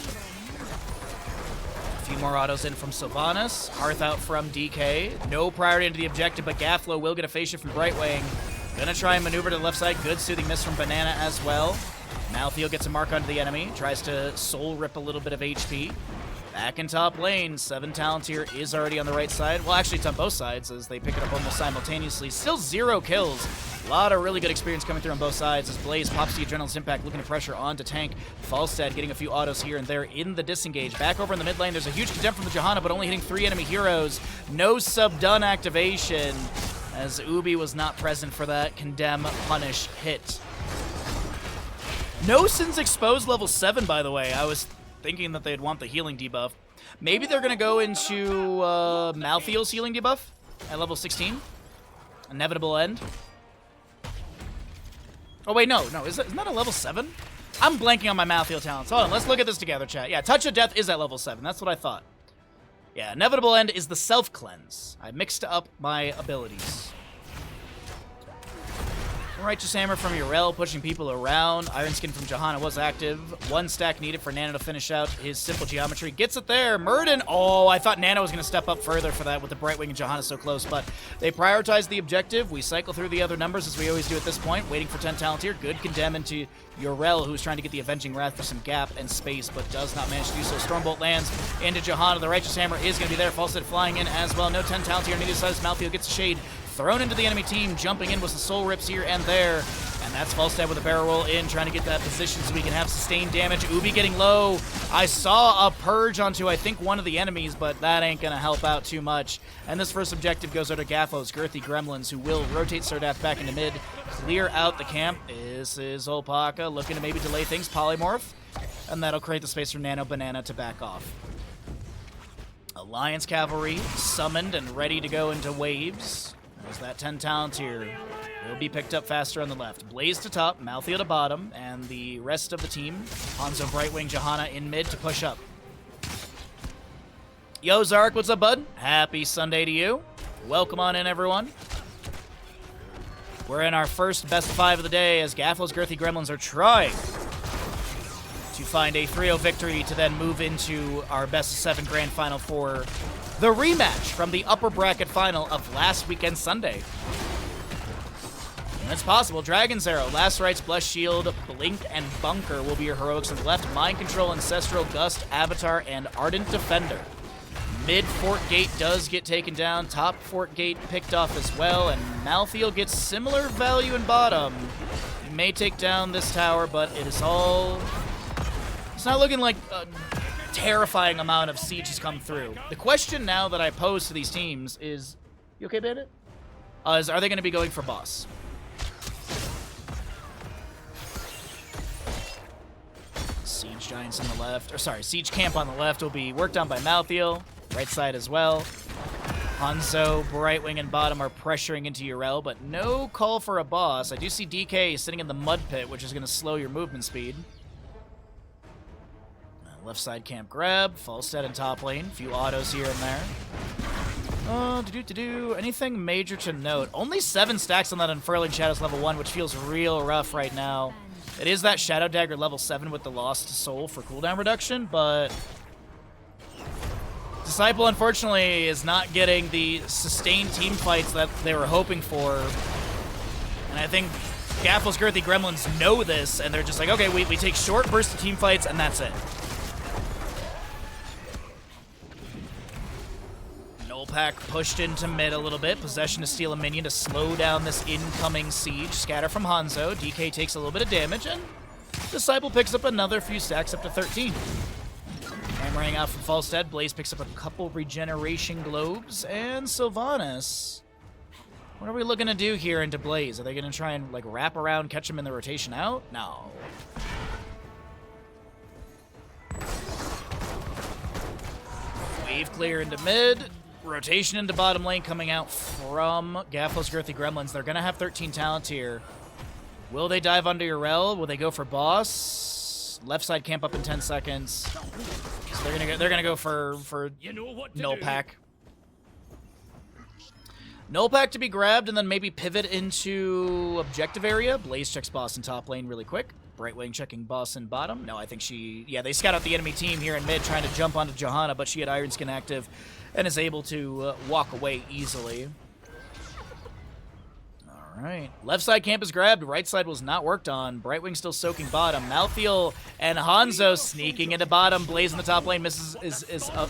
few more autos in from Sylvanas. Hearth out from DK. No priority into the objective, but Gaflo will get a phase shift from Brightwing. Gonna try and maneuver to the left side. Good soothing miss from Banana as well. Malthael gets a mark onto the enemy. Tries to soul rip a little bit of HP. Back in top lane, 7 Talents here is already on the right side. Well, actually, it's on both sides as they pick it up almost simultaneously. Still 0 kills. A lot of really good experience coming through on both sides as Blaze pops the Adrenaline's Impact, looking to pressure onto tank. Falstad getting a few autos here and there in the disengage. Back over in the mid lane, there's a huge condemn from the Johanna, but only hitting 3 enemy heroes. No sub-done activation as Ubi was not present for that condemn punish hit. No Sins exposed level 7, by the way. I was thinking that they'd want the healing debuff. Maybe they're going to go into Malthael's healing debuff at level 16. Inevitable end. Oh, wait, no. Isn't that a level 7? I'm blanking on my Malthael talents. Hold on, let's look at this together, chat. Yeah, Touch of Death is at level 7. That's what I thought. Yeah, Inevitable End is the self-cleanse. I mixed up my abilities. Righteous Hammer from Yrel, pushing people around. Iron Skin from Johanna was active. 1 stack needed for Nano to finish out his simple geometry. Gets it there. Muradin. Oh, I thought Nano was going to step up further for that with the Brightwing and Johanna so close, but they prioritize the objective. We cycle through the other numbers as we always do at this point, waiting for 10 talent here. Good condemn into Yrel, who's trying to get the Avenging Wrath for some gap and space, but does not manage to do so. Stormbolt lands into Johanna. The Righteous Hammer is going to be there. Falstad flying in as well. No 10 talent here on either side as Malthael gets a shade thrown into the enemy team. Jumping in was the soul rips here and there. And that's Falstad with a barrel roll in, trying to get that position so we can have sustained damage. Ubi getting low. I saw a purge onto, I think, one of the enemies, but that ain't going to help out too much. And this first objective goes out to Gaflo's Girthy Gremlins, who will rotate Sardath back into mid, clear out the camp. This is Olpaka looking to maybe delay things, polymorph, and that'll create the space for Nano Banana to back off. Alliance Cavalry summoned and ready to go into waves. There's that 10 talent here. Will be picked up faster on the left. Blaze to top, Malthael to bottom, and the rest of the team, Hanzo, Brightwing, Johanna in mid to push up. Yo, Zark, what's up, bud? Happy Sunday to you. Welcome on in, everyone. We're in our first best of 5 of the day as Gaflo's Girthy Gremlins are trying to find a 3-0 victory to then move into our best of 7 grand final for the rematch from the upper bracket final of last weekend Sunday. That's possible. Dragon's Arrow, Last Rites, Blessed Shield, Blink, and Bunker will be your heroics on the left. Mind Control, Ancestral, Gust, Avatar, and Ardent Defender. Mid Fort Gate does get taken down. Top Fort Gate picked off as well, and Malthael gets similar value in bottom. He may take down this tower, but it is all... It's not looking like a terrifying amount of siege has come through. The question now that I pose to these teams is... You okay, Bandit? Are they going to be going for boss? Siege Giants on the left, or sorry, Siege Camp on the left will be worked on by Malthael. Right side as well. Hanzo, Brightwing, and bottom are pressuring into Yrel, but no call for a boss. I do see DK sitting in the mud pit, which is going to slow your movement speed. Left side camp grab, Falstad in top lane, a few autos here and there. Anything major to note? Only 7 stacks on that Unfurling Shadows level 1, which feels real rough right now. It is that Shadow Dagger level 7 with the Lost Soul for cooldown reduction, but Disciple, unfortunately, is not getting the sustained team fights that they were hoping for. And I think Gaflo's Girthy Gremlins know this, and they're just like, okay, we take short bursts of team fights, and that's it. Pack pushed into mid a little bit. Possession to steal a minion to slow down this incoming siege. Scatter from Hanzo. DK takes a little bit of damage, and Disciple picks up another few stacks up to 13. Hammering out from Falstead. Blaze picks up a couple regeneration globes, and Sylvanas. What are we looking to do here into Blaze? Are they going to try and like wrap around, catch him in the rotation out? No. Wave clear into mid. Rotation into bottom lane coming out from Gaflos Girthy Gremlins. They're going to have 13 talent here. Will they dive under your rel? Will they go for boss? Left side camp up in 10 seconds. So they're gonna go for null pack. Null pack to be grabbed and then maybe pivot into objective area. Blaze checks boss in top lane really quick. Brightwing checking boss in bottom. No, I think they scout out the enemy team here in mid trying to jump onto Johanna, but she had Iron Skin active and is able to walk away easily. All right. Left side camp is grabbed. Right side was not worked on. Brightwing still soaking bottom. Malthael and Hanzo sneaking into bottom. Blaze in the top lane is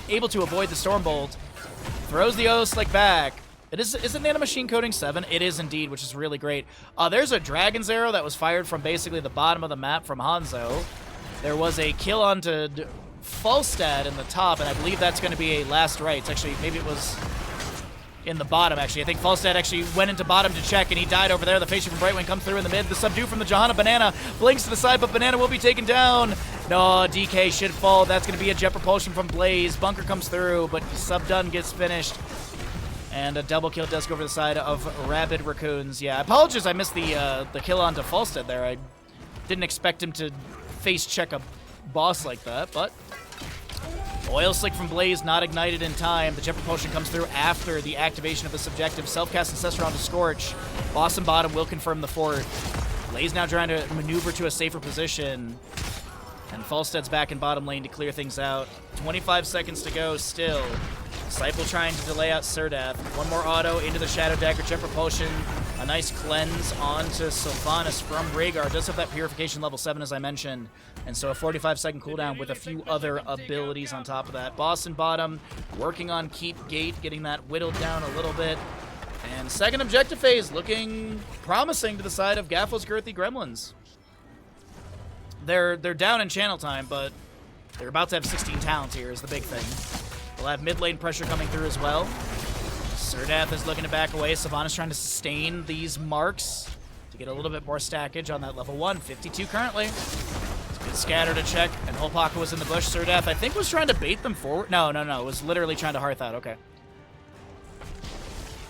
able to avoid the Stormbolt. Throws the O-Slick back. Is it Nanomachine coding 7? It is indeed, which is really great. There's a Dragon's Arrow that was fired from basically the bottom of the map from Hanzo. There was a kill onto Falstad in the top, and I believe that's going to be a last rites. Actually, maybe it was in the bottom, actually. I think Falstad actually went into bottom to check, and he died over there. The Facia from Brightwing comes through in the mid. The subdue from the Johanna. Banana blinks to the side, but Banana will be taken down. No, DK should fall. That's going to be a jet propulsion from Blaze. Bunker comes through, but sub-done gets finished. And a double kill does go over the side of Rabid Raccoons. Yeah, I apologize I missed the kill onto Falstad there. I didn't expect him to face check a boss like that, but Oil Slick from Blaze not ignited in time. The jet propulsion comes through after the activation of the subjective. Self-cast Ancestor onto Scorch. Boss and bottom will confirm the fort. Blaze now trying to maneuver to a safer position. And Falstad's back in bottom lane to clear things out. 25 seconds to go still. Disciple trying to delay out Surdath. One more auto into the Shadow Dagger, jet propulsion. A nice cleanse onto Sylvanas from Rhaegar. Does have that purification level 7 as I mentioned. And so a 45-second cooldown with a few other abilities on top of that. Boss and bottom working on Keep Gate, getting that whittled down a little bit. And second objective phase looking promising to the side of Gaflos Girthy Gremlins. They're down in channel time, but they're about to have 16 talents here is the big thing. We'll have mid lane pressure coming through as well. Surdath is looking to back away. Sylvanas trying to sustain these marks to get a little bit more stackage on that level 1. 52 currently. It's a good scatter to check, and Holpaka was in the bush. Surdath, I think, was trying to bait them forward. No. It was literally trying to hearth out. Okay.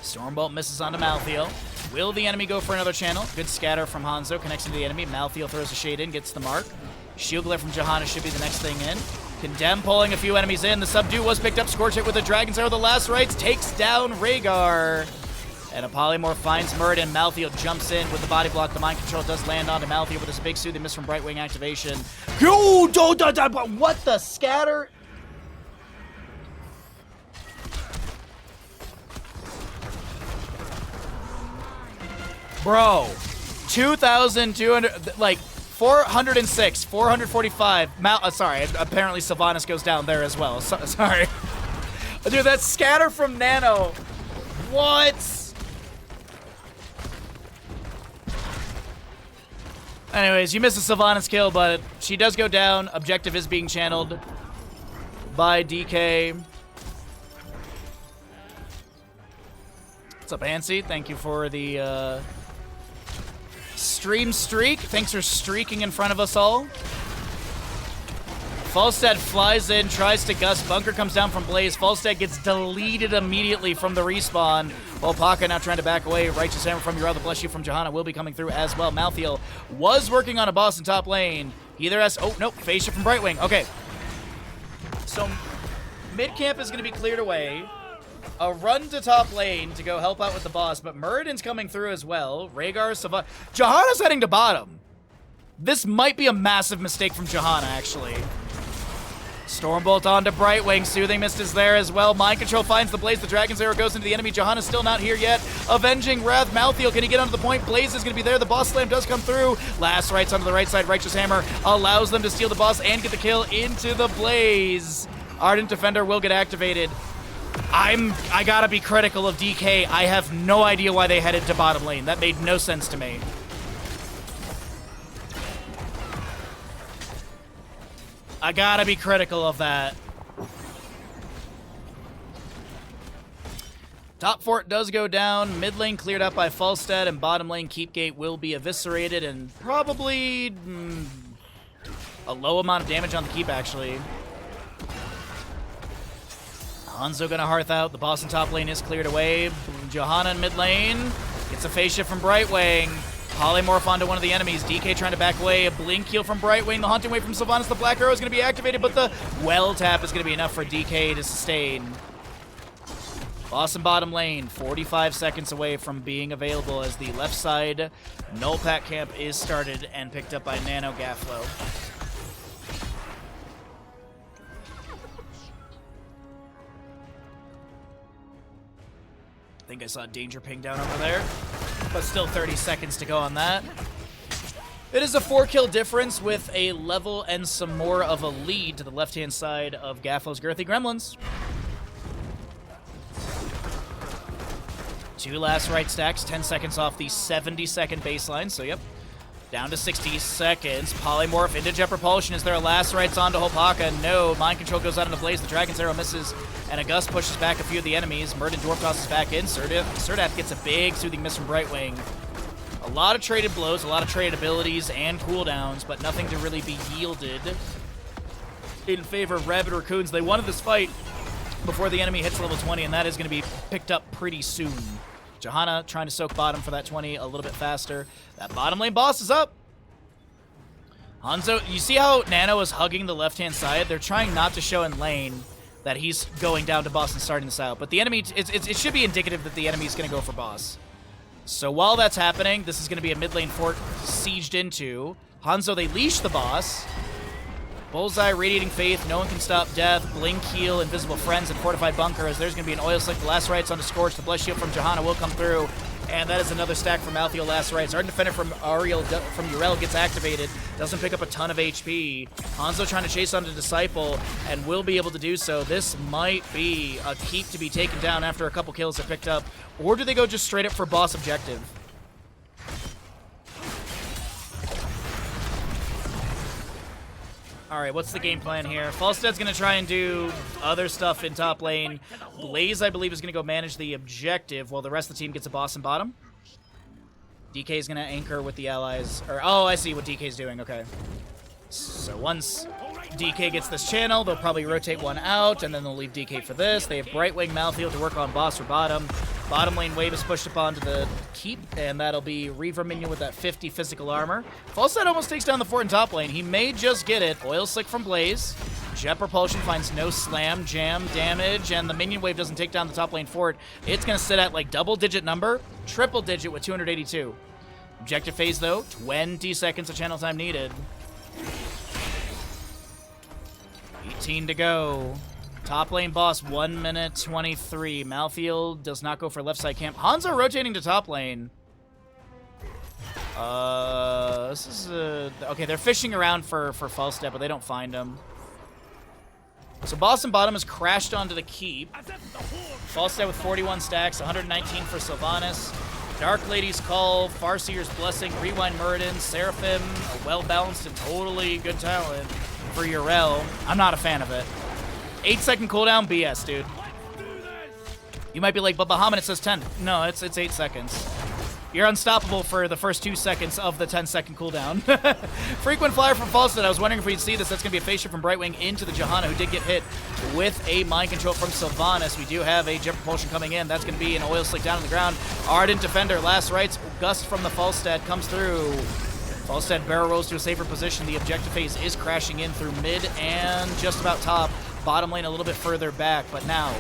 Stormbolt misses onto Malthael. Will the enemy go for another channel? Good scatter from Hanzo, connects into the enemy. Malthael throws a shade in, gets the mark. Shield Glare from Johanna should be the next thing in. Condemn pulling a few enemies in. The subdue was picked up. Scorch it with a Dragon's Arrow. The last rites takes down Rhaegar. And a Polymorph finds Muradin. Malthael jumps in with the body block. The mind control does land onto Malthael with this big soothing miss from Brightwing activation. What the scatter? Bro, 2,200, like 406, 445. Sorry, apparently Sylvanas goes down there as well. Sorry. Dude, that scatter from Nano. What? Anyways, you missed a Sylvanas kill, but she does go down. Objective is being channeled by DK. What's up, Hansi? Thank you for the stream streak. Thanks for streaking in front of us all. Falstad flies in, tries to gust. Bunker comes down from Blaze. Falstad gets deleted immediately from the respawn. Holpaka now trying to back away. Righteous Hammer from Uriel, the Bless You from Johanna will be coming through as well. Malthael was working on a boss in top lane. He either has... Oh, nope. Facia from Brightwing. Okay. So, mid-camp is going to be cleared away. A run to top lane to go help out with the boss, but Muradin's coming through as well. Rhaegar, Sylvanas... Johanna's heading to bottom. This might be a massive mistake from Johanna, actually. Stormbolt onto Brightwing. Soothing Mist is there as well. Mind Control finds the Blaze. The Dragon's Arrow goes into the enemy. Johanna's still not here yet. Avenging Wrath. Malthael, can he get onto the point? Blaze is going to be there. The boss slam does come through. Last rites onto the right side. Righteous Hammer allows them to steal the boss and get the kill into the Blaze. Ardent Defender will get activated. I gotta be critical of DK. I have no idea why they headed to bottom lane. That made no sense to me. I gotta be critical of that. Top fort does go down. Mid lane cleared up by Falstad, and bottom lane Keepgate will be eviscerated, and probably a low amount of damage on the keep, actually. Hanzo gonna hearth out. The boss in top lane is cleared away. Johanna in mid lane gets a phase shift from Brightwing. Polymorph onto one of the enemies. DK trying to back away. A blink heal from Brightwing. The haunting wave from Sylvanas. The black arrow is gonna be activated, but the well tap is gonna be enough for DK to sustain. Boss in bottom lane, 45 seconds away from being available as the left side null pack camp is started and picked up by Nano Gaflo. I think I saw danger ping down over there, but still 30 seconds to go on that. It is a 4-kill difference with a level and some more of a lead to the left-hand side of Gaflo's Girthy Gremlins. 2 last right stacks, 10 seconds off the 70-second baseline, so yep. Down to 60 seconds. Polymorph into Jet Propulsion. Is there a last rights onto Hopaka? No. Mind Control goes out into Blaze. The Dragon's Arrow misses, and a Gust pushes back a few of the enemies. Murden Dwarf tosses back in. Surdath gets a big Soothing Miss from Brightwing. A lot of traded blows, a lot of traded abilities and cooldowns, but nothing to really be yielded in favor of Rabid Raccoons. They wanted this fight before the enemy hits level 20, and that is going to be picked up pretty soon. Johanna trying to soak bottom for that 20 a little bit faster. That bottom lane boss is up. Hanzo, you see how Nano is hugging the left-hand side? They're trying not to show in lane that he's going down to boss and starting this out. But the enemy, it should be indicative that the enemy is going to go for boss. So while that's happening, this is going to be a mid lane fort sieged into. Hanzo, they leash the boss. Bullseye, Radiating Faith, No One Can Stop Death, Blink Heal, Invisible Friends, and Fortified Bunker, as there's going to be an Oil Slick. The last rights onto Scorch. The Bless Shield from Johanna will come through, and that is another stack from Malthael last rights. Ardent Defender from Uriel gets activated, doesn't pick up a ton of HP. Hanzo trying to chase onto Disciple, and will be able to do so. This might be a keep to be taken down after a couple kills are picked up, or do they go just straight up for boss objective? Alright, what's the game plan here? Falstad's going to try and do other stuff in top lane. Blaze, I believe, is going to go manage the objective while the rest of the team gets a boss in bottom. DK is going to anchor with the allies. Or, oh, I see what DK's doing. Okay. So once DK gets this channel, they'll probably rotate one out, and then they'll leave DK for this. They have Brightwing, Malthael to work on boss for bottom. Bottom lane wave is pushed up onto the keep, and that'll be Reaver minion with that 50 physical armor. Falstad almost takes down the fort in top lane. He may just get it. Oil Slick from Blaze. Jet Propulsion finds no slam, jam, damage, and the minion wave doesn't take down the top lane fort. It's going to sit at like double-digit number, triple-digit with 282. Objective phase, though, 20 seconds of channel time needed. 18 to go. Top lane boss, 1 minute 23. Malthael does not go for left side camp. Hanzo rotating to top lane. This is okay, they're fishing around for Falstad, but they don't find him. So boss and bottom has crashed onto the keep. Falstad with 41 stacks, 119 for Sylvanas. Dark Lady's Call, Farseer's Blessing, Rewind Muradin, Seraphim, a well-balanced and totally good talent for Uriel. I'm not a fan of it. 8-second cooldown? BS, dude. You might be like, but Bahamut, it says 10. No, it's 8 seconds. You're unstoppable for the first 2 seconds of the 10-second cooldown. Frequent Flyer from Falstad. I was wondering if we'd see this. That's going to be a phase shift from Brightwing into the Johanna, who did get hit with a Mind Control from Sylvanas. We do have a Jet Propulsion coming in. That's going to be an Oil Slick down on the ground. Ardent Defender, last rights. Gust from the Falstad comes through. Falstad barrel rolls to a safer position. The objective phase is crashing in through mid and just about top. Bottom lane a little bit further back, but now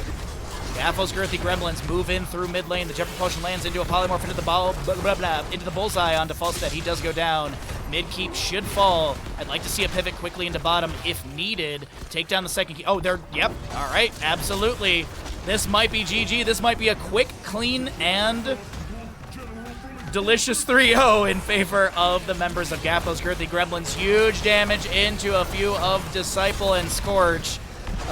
Gaflo's Girthy Gremlins move in through mid lane. The Jet Propulsion lands into a Polymorph into the bullseye onto Falstad. He does go down. Mid keep should fall. I'd like to see a pivot quickly into bottom if needed. Take down the second keep. Oh, they're, yep. All right, absolutely. This might be GG. This might be a quick, clean, and delicious 3-0 in favor of the members of Gaflo's Girthy Gremlins. Huge damage into a few of Disciple and Scorch.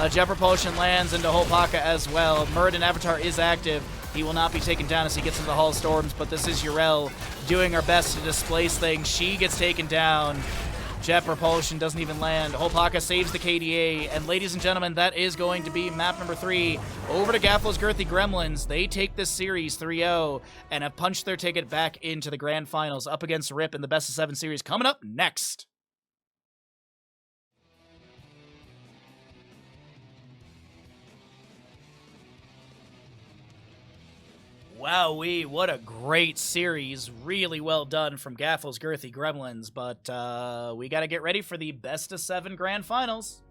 Jet Propulsion lands into Holpaka as well. Muradin Avatar is active. He will not be taken down as he gets into the Hall of Storms, but this is Urel doing her best to displace things. She gets taken down. Jet Propulsion doesn't even land. Holpaka saves the KDA, and ladies and gentlemen, that is going to be map number 3. Over to Gaffel's Girthy Gremlins. They take this series 3-0 and have punched their ticket back into the grand finals up against Rip in the best of 7 series. Coming up next. Wowee, what a great series. Really well done from Gaffel's Girthy Gremlins, but we got to get ready for the best of 7 grand finals.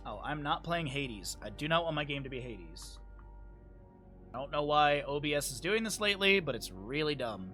Oh, I'm not playing Hades. I do not want my game to be Hades. I don't know why OBS is doing this lately, but it's really dumb.